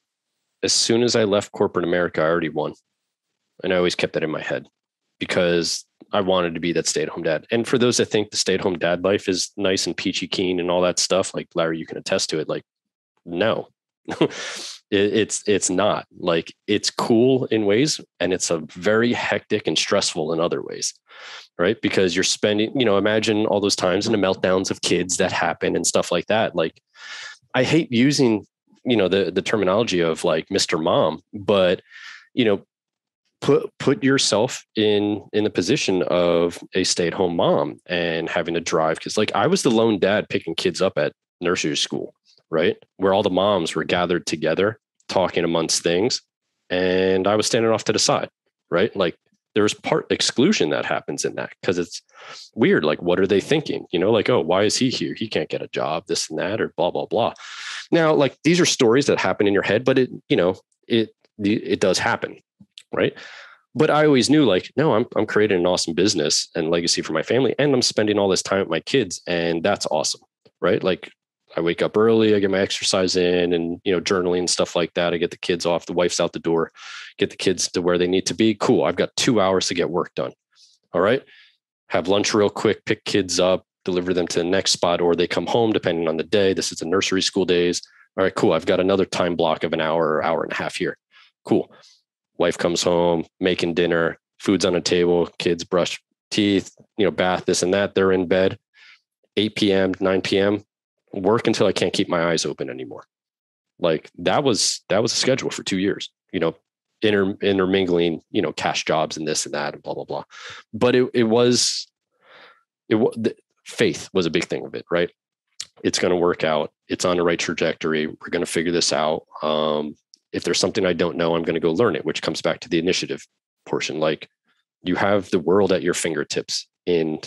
as soon as I left corporate America, I already won. And I always kept that in my head because I wanted to be that stay-at-home dad. And for those that think the stay-at-home dad life is nice and peachy keen and all that stuff, like Larry, you can attest to it. Like, no, it's not. Like, it's cool in ways, and it's a very hectic and stressful in other ways, right? Because you're spending, imagine all those times and the meltdowns of kids that happen and stuff like that. Like, I hate using, the terminology of like Mr. Mom, but, put yourself in the position of a stay-at-home mom and having to drive. Cause like I was the lone dad picking kids up at nursery school, right? Where all the moms were gathered together, talking amongst things. And I was standing off to the side, right? Like there was part exclusion that happens in that because it's weird. Like, what are they thinking? Like, oh, why is he here? He can't get a job, this and that, or blah, blah, blah. Now, like these are stories that happen in your head, but it does happen. Right. But I always knew like, no, I'm creating an awesome business and legacy for my family. And I'm spending all this time with my kids. And that's awesome. Right. Like I wake up early, I get my exercise in and, journaling and stuff like that. I get the kids off, the wife's out the door, get the kids to where they need to be. Cool. I've got 2 hours to get work done. All right. Have lunch real quick, pick kids up, deliver them to the next spot, or they come home depending on the day. This is the nursery school days. All right, cool. I've got another time block of an hour or hour and a half here. Cool. Wife comes home, making dinner, food's on the table, kids brush teeth, bath, this and that. They're in bed, 8 p.m., 9 p.m., work until I can't keep my eyes open anymore. Like that was a schedule for 2 years, intermingling, cash jobs and this and that and blah, blah, blah. But faith was a big thing of it, right? It's going to work out. It's on the right trajectory. We're going to figure this out. If there's something I don't know, I'm going to go learn it, which comes back to the initiative portion. Like you have the world at your fingertips in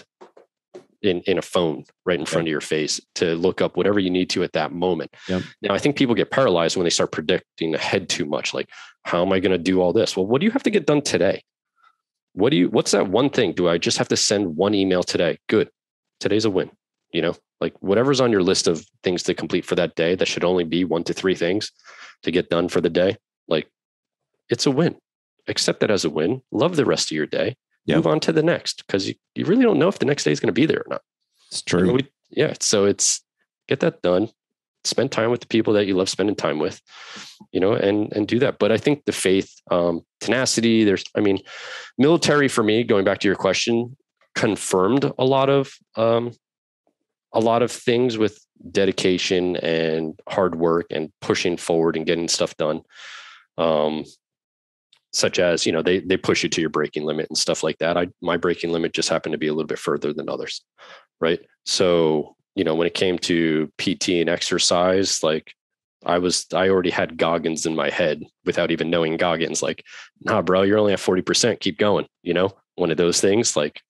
a phone right in front of your face to look up whatever you need to at that moment. Yep. Now, I think people get paralyzed when they start predicting ahead too much. Like, how am I going to do all this? Well, what do you have to get done today? What's that one thing? Do I just have to send one email today? Good. Today's a win. Like whatever's on your list of things to complete for that day, that should only be 1 to 3 things to get done for the day. Like it's a win. Accept that as a win. Love the rest of your day. Yep. Move on to the next, because you really don't know if the next day is going to be there or not. It's true. So it's get that done. Spend time with the people that you love spending time with, and do that. But I think the faith, tenacity, military for me, going back to your question, confirmed a lot of things with dedication and hard work and pushing forward and getting stuff done. Such as, they push you to your braking limit and stuff like that. My braking limit just happened to be a little bit further than others. Right. So, when it came to PT and exercise, like I already had Goggins in my head without even knowing Goggins. Like, nah, bro, you're only at 40%. Keep going. One of those things, like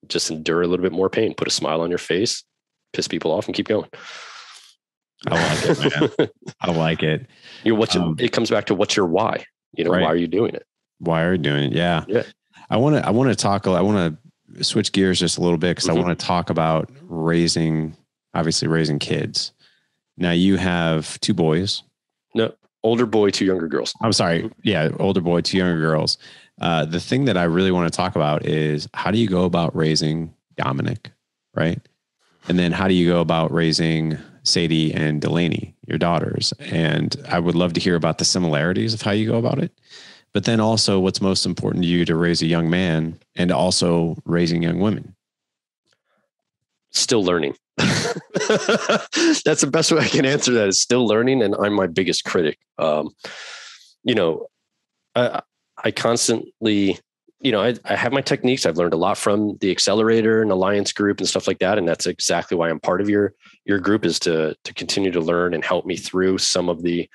just endure a little bit more pain, put a smile on your face, piss people off and keep going. I like it, man. I like it. It comes back to what's your why? Right. Why are you doing it? Why are you doing it? Yeah. I want to switch gears just a little bit because I want to talk about raising kids. Now you have 2 boys. No, older boy, 2 younger girls. I'm sorry. Yeah. Older boy, 2 younger girls. The thing that I really want to talk about is how do you go about raising Dominic, right? And then how do you go about raising Sadie and Delaney, your daughters? And I would love to hear about the similarities of how you go about it. But then also what's most important to you to raise a young man and also raising young women? Still learning. That's the best way I can answer that, is still learning. And I'm my biggest critic. I constantly, I have my techniques. I've learned a lot from the Accelerator and Alliance group and stuff like that. And that's exactly why I'm part of your group, is to continue to learn and help me through some of the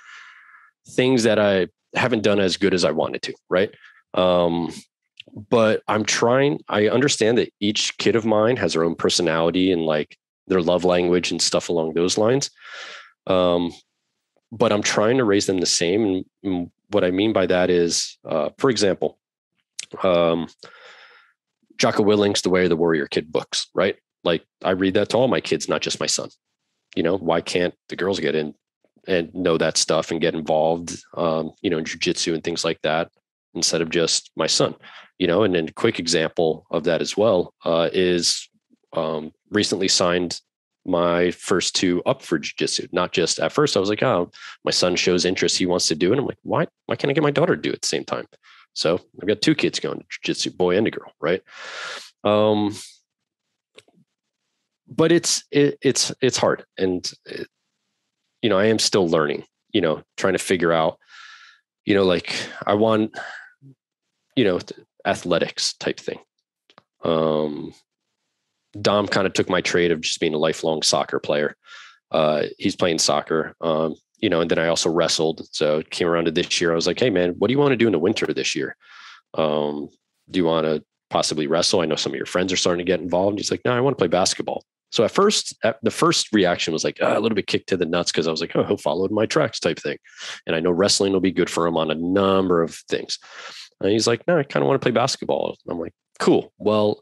things that I haven't done as good as I wanted to. Right. But I understand that each kid of mine has their own personality and like their love language and stuff along those lines. But I'm trying to raise them the same. And what I mean by that is, for example, Jocko Willink's The Way of the Warrior Kid books, right? Like I read that to all my kids, not just my son. Why can't the girls get in and know that stuff and get involved, in jujitsu and things like that instead of just my son, and then a quick example of that as well is recently signed my first two up for jiu-jitsu. Not just at first I was like, oh, my son shows interest, he wants to do it. I'm like, why can't I get my daughter to do it at the same time? So I've got two kids going to jiu-jitsu, boy and a girl, right? But it's hard, and I am still learning, trying to figure out, like I want, athletics type thing. Dom kind of took my trade of just being a lifelong soccer player. He's playing soccer, and then I also wrestled. So it came around to this year. I was like, hey man, what do you want to do in the winter this year? Do you want to possibly wrestle? I know some of your friends are starting to get involved. He's like, no, I want to play basketball. So at first, the first reaction was like a little bit kicked to the nuts because I was like, oh, he'll follow my tracks type thing. And I know wrestling will be good for him on a number of things. And he's like, no, I kind of want to play basketball. And I'm like, cool. Well,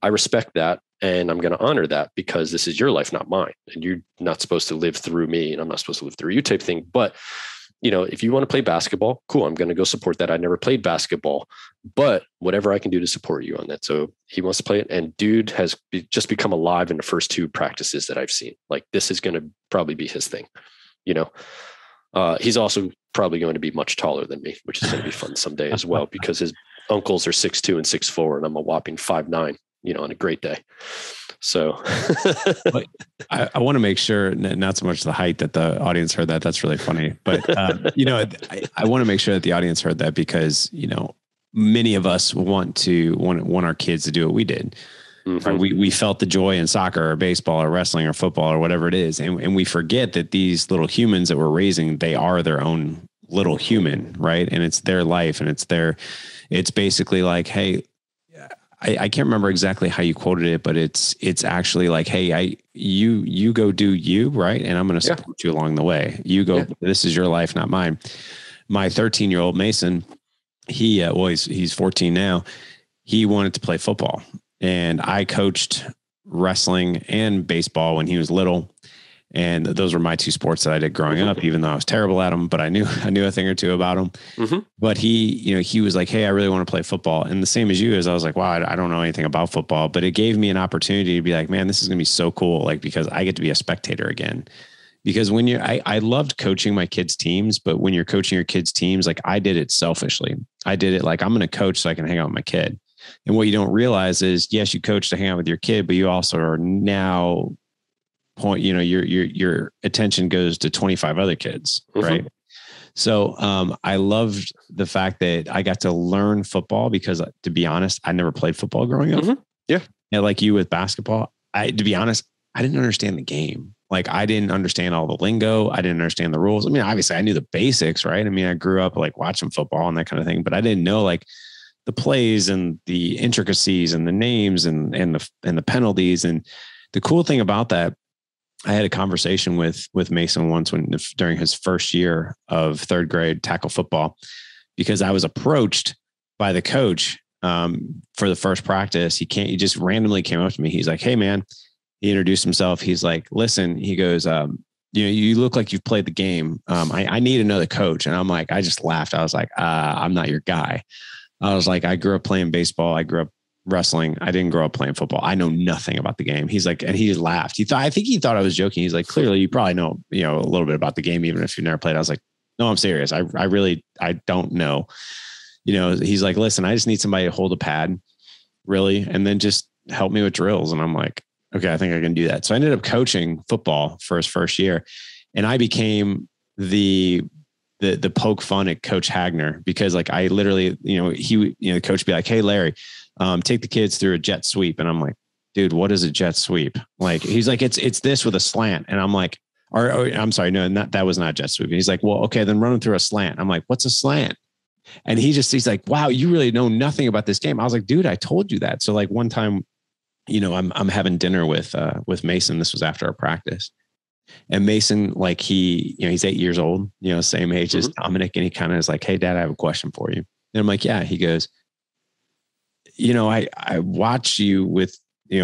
I respect that. And I'm going to honor that because this is your life, not mine. And you're not supposed to live through me and I'm not supposed to live through you type thing. But, if you want to play basketball, cool. I'm going to go support that. I never played basketball, but whatever I can do to support you on that. So he wants to play it. And dude has just become alive in the first two practices that I've seen. Like this is going to probably be his thing. He's also probably going to be much taller than me, which is going to be fun someday as well, because his uncles are 6'2" and 6'4", and I'm a whopping 5'9", on a great day. So I want to make sure, not so much the height that the audience heard that. That's really funny. But, I want to make sure that the audience heard that because, many of us want our kids to do what we did. Mm-hmm. Right? We felt the joy in soccer or baseball or wrestling or football or whatever it is. And we forget that these little humans that we're raising, they are their own little human, right? And it's their life and it's basically like, hey, I can't remember exactly how you quoted it, but it's actually like, hey, you go do you, right? And I'm going to support you along the way. You go, this is your life, not mine. My 13-year-old Mason, he's 14 now. He wanted to play football, and I coached wrestling and baseball when he was little. And those were my two sports that I did growing up, even though I was terrible at them, but I knew a thing or two about them. Mm-hmm. But he was like, hey, I really want to play football. And the same as you is I was like, wow, I don't know anything about football, but it gave me an opportunity to be like, man, this is going to be so cool. Like, because I get to be a spectator again, because when I loved coaching my kids' teams, but when you're coaching your kids' teams, like I did it selfishly. I did it like, I'm going to coach so I can hang out with my kid. And what you don't realize is, yes, you coach to hang out with your kid, but you also are now your attention goes to 25 other kids. Mm-hmm. Right. So, I loved the fact that I got to learn football because, to be honest, I never played football growing up. Mm-hmm. Yeah. And like you with basketball, to be honest, I didn't understand the game. Like I didn't understand all the lingo. I didn't understand the rules. I mean, obviously I knew the basics, right? I mean, I grew up like watching football and that kind of thing, but I didn't know like the plays and the intricacies and the names and the penalties. And the cool thing about that, I had a conversation with Mason once during his first year of third grade tackle football, because I was approached by the coach for the first practice. He just randomly came up to me. He's like, hey man, he introduced himself. He's like, listen, he goes, you look like you've played the game. I need to know the coach. And I'm like, I just laughed. I was like, I'm not your guy. I was like, I grew up playing baseball. I grew up wrestling. I didn't grow up playing football. I know nothing about the game. He's like, and he just laughed. I think he thought I was joking. He's like, clearly you probably know, a little bit about the game, even if you've never played. I was like, no, I'm serious. I don't know. He's like, listen, I just need somebody to hold a pad really, and then just help me with drills. And I'm like, okay, I think I can do that. So I ended up coaching football for his first year, and I became the poke fun at Coach Hagner, because like I literally, the coach would be like, hey, Larry, take the kids through a jet sweep. And I'm like, dude, what is a jet sweep? Like, he's like, it's this with a slant. And I'm like, or I'm sorry, no, that was not jet sweep. And he's like, well, okay, then run them through a slant. I'm like, what's a slant? And he's like, wow, you really know nothing about this game. I was like, dude, I told you that. So like one time, I'm having dinner with Mason. This was after our practice. And Mason, like he's 8 years old, same age as Dominic. And he kind of is like, hey, Dad, I have a question for you. And I'm like, yeah. He goes, I watch you with,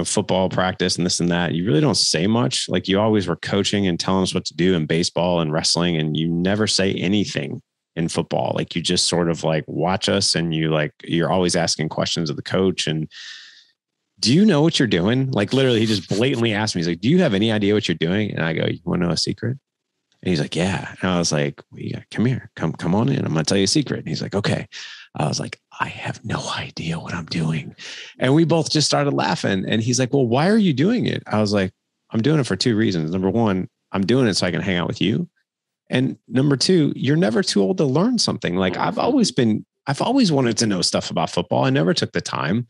football practice and this and that. You really don't say much. Like you always were coaching and telling us what to do in baseball and wrestling. And you never say anything in football. Like you just sort of like watch us and you're always asking questions of the coach. And do you know what you're doing? Like literally he just blatantly asked me, he's like, do you have any idea what you're doing? And I go, you want to know a secret? And he's like, yeah. And I was like, well, come here, come on in. I'm going to tell you a secret. And he's like, okay. I was like, I have no idea what I'm doing. And we both just started laughing. And he's like, well, why are you doing it? I was like, I'm doing it for two reasons. Number one, I'm doing it so I can hang out with you. And number two, you're never too old to learn something. Like I've always wanted to know stuff about football. I never took the time.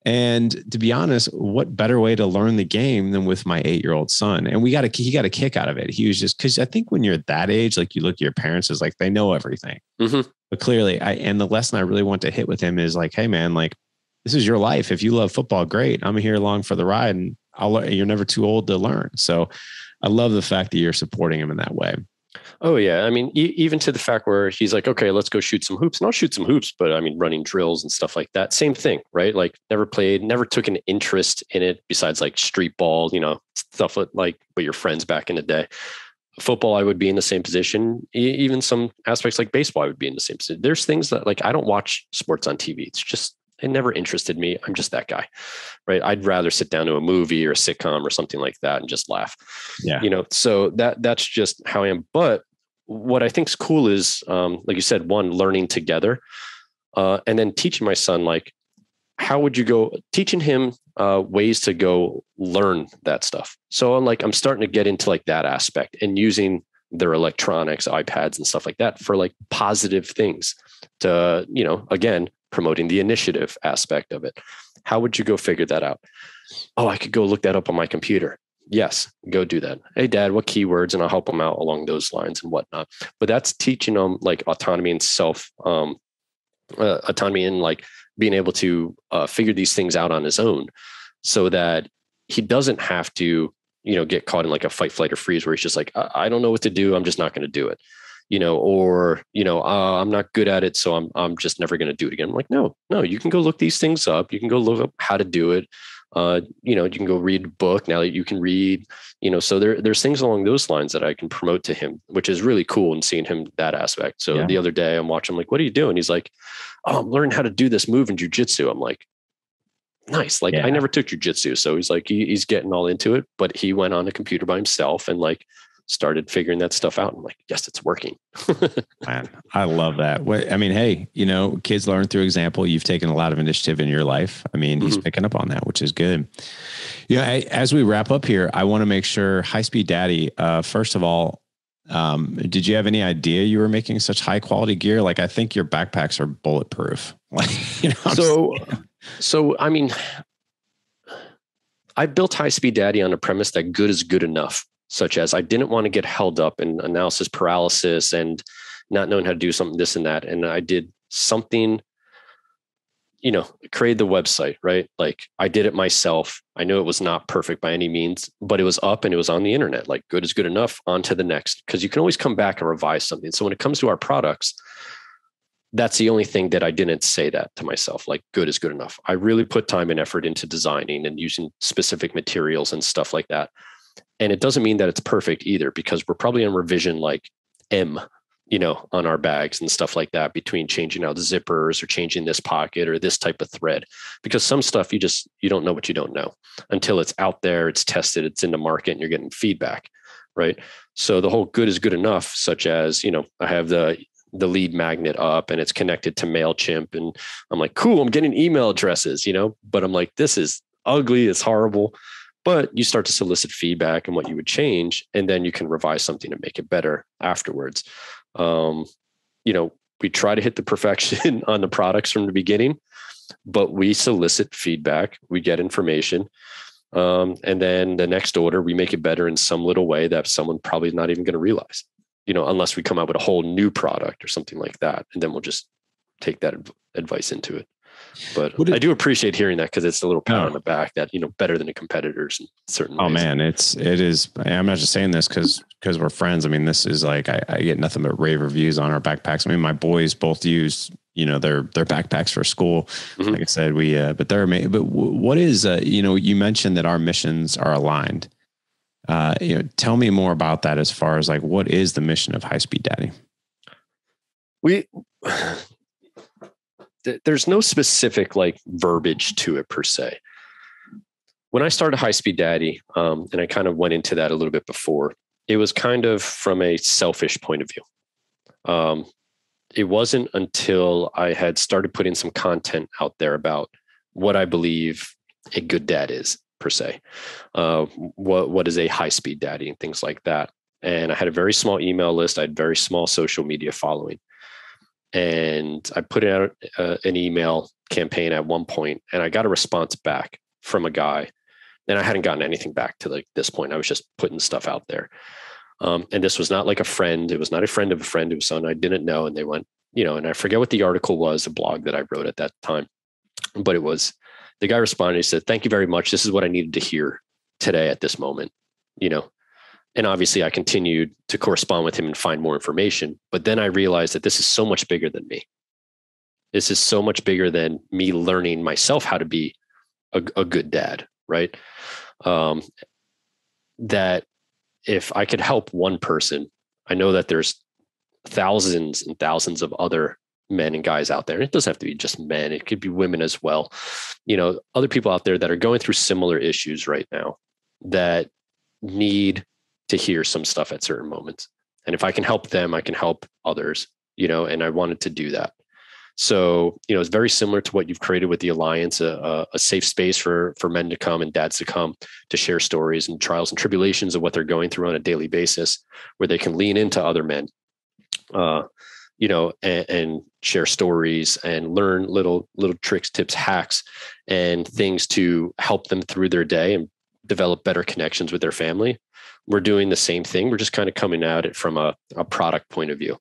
And to be honest, what better way to learn the game than with my 8-year-old son? And he got a kick out of it. He was just, because I think when you're at that age, like you look at your parents as like, they know everything. Mm-hmm. But clearly and the lesson I really want to hit with him is like, hey man, like this is your life. If you love football, great. I'm here along for the ride and you're never too old to learn. So I love the fact that you're supporting him in that way. Oh yeah. I mean, even to the fact where he's like, okay, let's go shoot some hoops, and I'll shoot some hoops, but I mean, running drills and stuff like that. Same thing, right? Like never took an interest in it besides like street ball, stuff like with your friends back in the day. Football, I would be in the same position. Even some aspects like baseball, I would be in the same position. There's things that like, I don't watch sports on TV. It's just, it never interested me. I'm just that guy, right? I'd rather sit down to a movie or a sitcom or something like that and just laugh. Yeah. So that's just how I am. But what I think is cool is, like you said, one, learning together, and then teaching my son, like, how would you go teaching him ways to go learn that stuff. So I'm starting to get into like that aspect and using their electronics, iPads and stuff like that for like positive things to, again, promoting the initiative aspect of it. How would you go figure that out? Oh, I could go look that up on my computer. Yes, go do that. Hey, Dad, what keywords? And I'll help them out along those lines and whatnot. But that's teaching them like autonomy and autonomy and like being able to figure these things out on his own, so that he doesn't have to, get caught in like a fight, flight, or freeze where he's just like, I don't know what to do. I'm just not going to do it. I'm not good at it, so I'm just never going to do it again. I'm like, no, you can go look these things up. You can go look up how to do it. You can go read a book now that you can read, so there's things along those lines that I can promote to him, which is really cool, and seeing him that aspect. So The other day I'm watching, like, what are you doing? He's like, oh, I'm learning how to do this move in jujitsu. I'm like, nice. Like, I never took jujitsu. So he's like, he's getting all into it, but he went on a computer by himself and like started figuring that stuff out. I'm like, yes, it's working. Man, I love that. I mean, hey, kids learn through example. You've taken a lot of initiative in your life. I mean, he's picking up on that, which is good. As we wrap up here, I want to make sure, High Speed Daddy, first of all, did you have any idea you were making such high quality gear? Like, I think your backpacks are bulletproof. So, I mean, I built High Speed Daddy on a premise that good is good enough, such as I didn't want to get held up in analysis paralysis and not knowing how to do something, this and that. And I did something, created the website, right? Like, I did it myself. I know it was not perfect by any means, but it was up and it was on the internet. Like, good is good enough, on to the next, because you can always come back and revise something. So when it comes to our products, that's the only thing that I didn't say that to myself, like, good is good enough. I really put time and effort into designing and using specific materials and stuff like that. And it doesn't mean that it's perfect either, because we're probably on revision like M, on our bags and stuff like that, between changing out zippers or changing this pocket or this type of thread, because some stuff you don't know what you don't know until it's out there, it's tested, it's in the market, and you're getting feedback, right? So the whole good is good enough, such as, I have the lead magnet up and it's connected to MailChimp, and I'm like, cool, I'm getting email addresses, but I'm like, this is ugly, it's horrible. But you start to solicit feedback and what you would change, and then you can revise something to make it better afterwards. We try to hit the perfection on the products from the beginning, but we solicit feedback, we get information. And then the next order, we make it better in some little way that someone probably is not even going to realize, unless we come out with a whole new product or something like that. And then we'll just take that advice into it. But I do appreciate hearing that, because it's a little pat on the back that, better than the competitors in certain ways. Man, it is. I'm not just saying this because we're friends. I mean, this is like, I get nothing but rave reviews on our backpacks. I mean, my boys both use, their backpacks for school. Mm-hmm. Like I said, but they're amazing. But what is, you mentioned that our missions are aligned. Tell me more about that, as far as like, what is the mission of High Speed Daddy? There's no specific like verbiage to it per se. When I started High Speed Daddy, and I kind of went into that a little bit before, it was kind of from a selfish point of view. It wasn't until I had started putting some content out there about what I believe a good dad is per se. What is a high speed daddy and things like that. And I had a very small email list. I had very small social media following. And I put out an email campaign at one point, and I got a response back from a guy. And I hadn't gotten anything back to like this point. I was just putting stuff out there. And this was not like a friend. It was not a friend of a friend. It was someone I didn't know. And they went, and I forget what the article was, a blog that I wrote at that time. But it was, the guy responded, he said, "Thank you very much. This is what I needed to hear today at this moment." And obviously I continued to correspond with him and find more information. But then I realized that this is so much bigger than me. This is so much bigger than me learning myself how to be a good dad, right? That if I could help one person, I know that there's thousands and thousands of other men and guys out there. And it doesn't have to be just men. It could be women as well. Other people out there that are going through similar issues right now that need to hear some stuff at certain moments. And if I can help them, I can help others, and I wanted to do that. So, it's very similar to what you've created with the Alliance, a safe space for men to come and dads to come to share stories and trials and tribulations of what they're going through on a daily basis, where they can lean into other men, and share stories and learn little tricks, tips, hacks, and things to help them through their day and develop better connections with their family. We're doing the same thing. We're just kind of coming at it from a product point of view,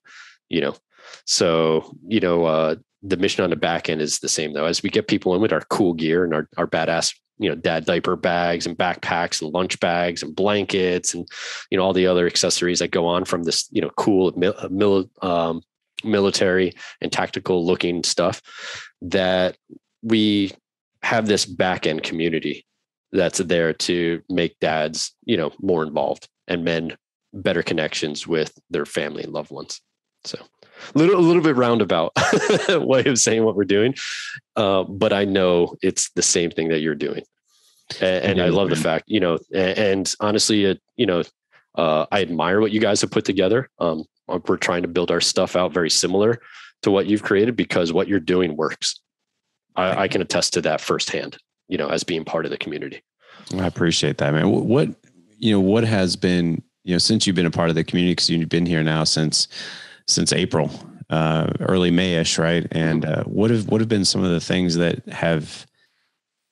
So, the mission on the back end is the same though. As we get people in with our cool gear and our badass, dad diaper bags and backpacks and lunch bags and blankets and, all the other accessories that go on from this, cool military and tactical looking stuff, that we have this back end community that's there to make dads, more involved, and men better connections with their family and loved ones. So a little bit roundabout way of saying what we're doing. But I know it's the same thing that you're doing. And I love the fact, and honestly, I admire what you guys have put together. We're trying to build our stuff out very similar to what you've created, because what you're doing works. I can attest to that firsthand, as being part of the community. I appreciate that, man. What has been, since you've been a part of the community, because you've been here now since April, early May-ish, right? And what have been some of the things that have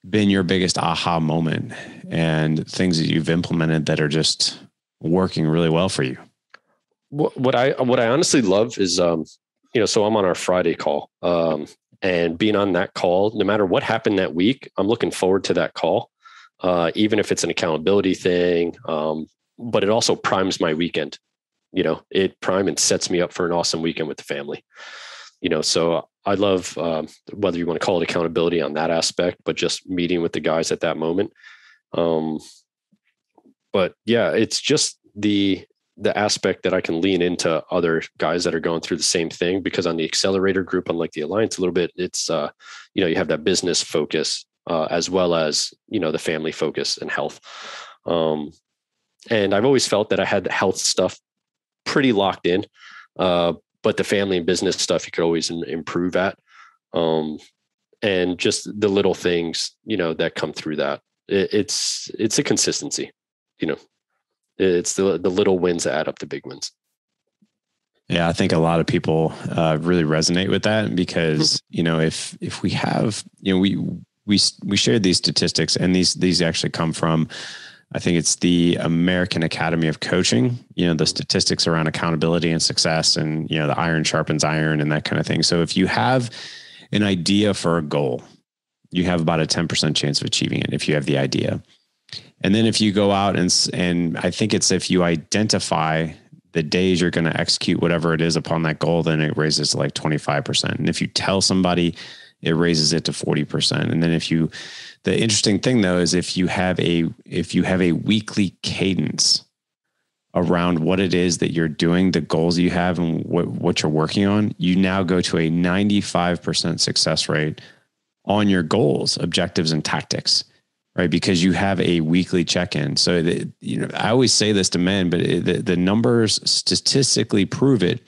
been your biggest aha moment, and things that you've implemented that are just working really well for you? What I honestly love is, so I'm on our Friday call, and being on that call, no matter what happened that week, I'm looking forward to that call, even if it's an accountability thing. But it also primes my weekend. It primes and sets me up for an awesome weekend with the family. So I love, whether you want to call it accountability on that aspect, but just meeting with the guys at that moment. But yeah, it's just the aspect that I can lean into other guys that are going through the same thing, because on the Accelerator group, unlike the Alliance a little bit, it's, you have that business focus, as well as, the family focus and health. And I've always felt that I had the health stuff pretty locked in, but the family and business stuff you could always improve at. And just the little things, that come through that. It's a consistency, it's the little wins that add up to big wins. Yeah, I think a lot of people really resonate with that, because, if we have, we shared these statistics, and these actually come from I think it's the American Academy of Coaching, the statistics around accountability and success, and, the iron sharpens iron and that kind of thing. So if you have an idea for a goal, you have about a 10% chance of achieving it if you have the idea. And then if you go out and I think it's if you identify the days you're going to execute whatever it is upon that goal, then it raises to like 25%. And if you tell somebody, it raises it to 40%. And then the interesting thing though, is if you have a weekly cadence around what it is that you're doing, the goals you have and what you're working on, you now go to a 95% success rate on your goals, objectives, and tactics. Right. Because you have a weekly check-in. So I always say this to men, but the numbers statistically prove it,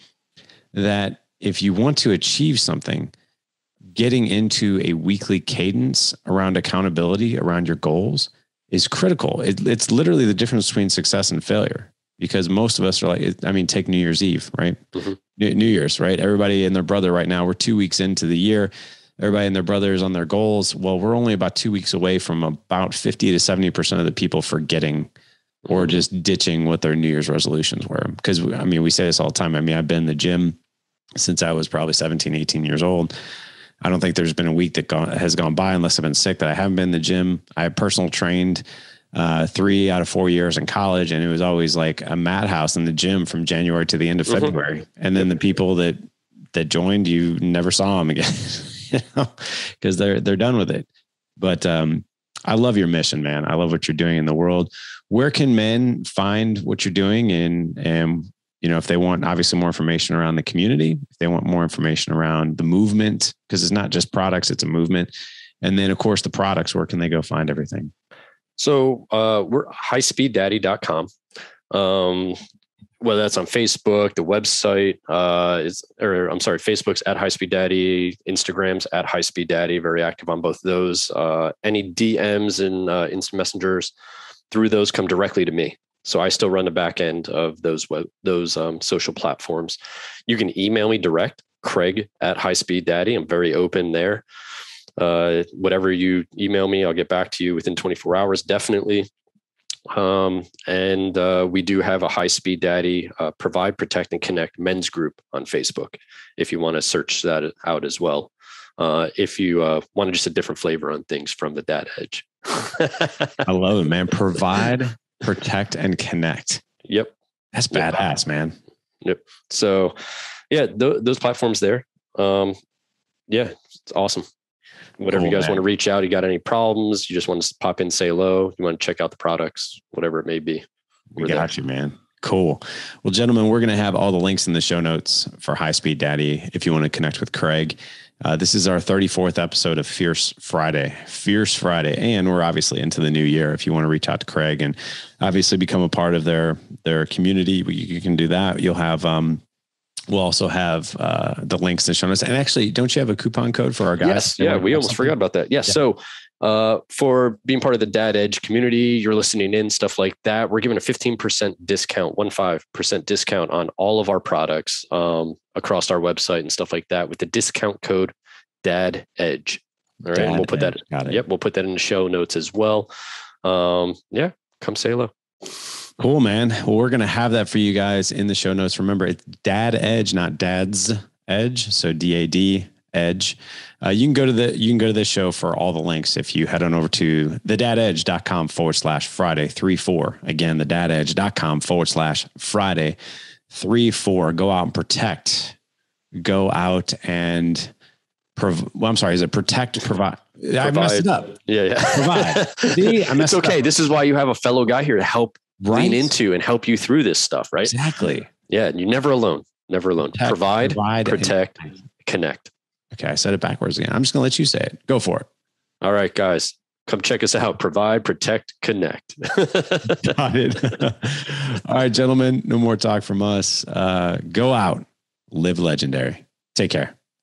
that if you want to achieve something, getting into a weekly cadence around accountability, around your goals, is critical. It's literally the difference between success and failure, because most of us are like, take New Year's Eve, right? Mm-hmm. New Year's, right? Everybody and their brother right now, we're 2 weeks into the year. Everybody and their brothers on their goals. Well, we're only about 2 weeks away from about 50 to 70% of the people forgetting or just ditching what their New Year's resolutions were. Because we say this all the time. I've been in the gym since I was probably 17, 18 years old. I don't think there's been a week that has gone by, unless I've been sick, that I haven't been in the gym. I personal trained 3 out of 4 years in college, and it was always like a madhouse in the gym from January to the end of February. And then the people that joined, you never saw them again. Because they're done with it. But I love your mission, man. I love what you're doing in the world. Where can men find what you're doing? And if they want obviously more information around the community, if they want more information around the movement, because it's not just products, it's a movement. And then of course the products, where can they go find everything? So we're highspeeddaddy.com. Whether that's on Facebook, the website Facebook's at High Speed Daddy, Instagram's at High Speed Daddy, very active on both of those. Any DMs and instant messengers through those come directly to me. So I still run the back end of those social platforms. You can email me direct, Craig at High Speed Daddy. I'm very open there. Whatever you email me, I'll get back to you within 24 hours, definitely. We do have a High Speed Daddy Provide, Protect, and Connect men's group on Facebook, if you want to search that out as well. If you want just a different flavor on things from the Dad Edge. I love it, man. Provide, Protect, and Connect. Yep. That's badass, man. Yep. So yeah, those platforms there. It's awesome. Whatever you guys want to reach out, you got any problems, you just want to pop in, say hello, you want to check out the products, whatever it may be. We got you, man. Cool. Well, gentlemen, we're going to have all the links in the show notes for High Speed Daddy if you want to connect with Craig. This is our 34th episode of Fierce Friday. And we're obviously into the new year. If you want to reach out to Craig and obviously become a part of their community, you can do that. You'll have, we'll also have the links in the show notes. And actually, don't you have a coupon code for our guys? Yes. Yeah, we almost forgot about that. Yeah. So for being part of the Dad Edge community, you're listening in, stuff like that, we're giving a 15% discount, 15% discount on all of our products across our website and stuff like that with the discount code Dad Edge. All right. And we'll put that. Yep. We'll put that in the show notes as well. Come say hello. Cool, man. Well, we're going to have that for you guys in the show notes. Remember, it's Dad Edge, not Dad's Edge. So DAD Edge. You can go to this show for all the links. If you head on over to thedadedge.com/Friday34. Again, thedadedge.com/Friday34. Go out and protect. Go out and is it protect, provide? I messed it up. Yeah. Provide. See, I messed it up. It's okay. This is why you have a fellow guy here to help lean into and help you through this stuff, right? Exactly. Yeah. You're never alone. Never alone. Provide, protect, connect. Okay. I said it backwards again. I'm just going to let you say it. Go for it. All right, guys. Come check us out. Provide, protect, connect. Got it. All right, gentlemen. No more talk from us. Go out. Live legendary. Take care.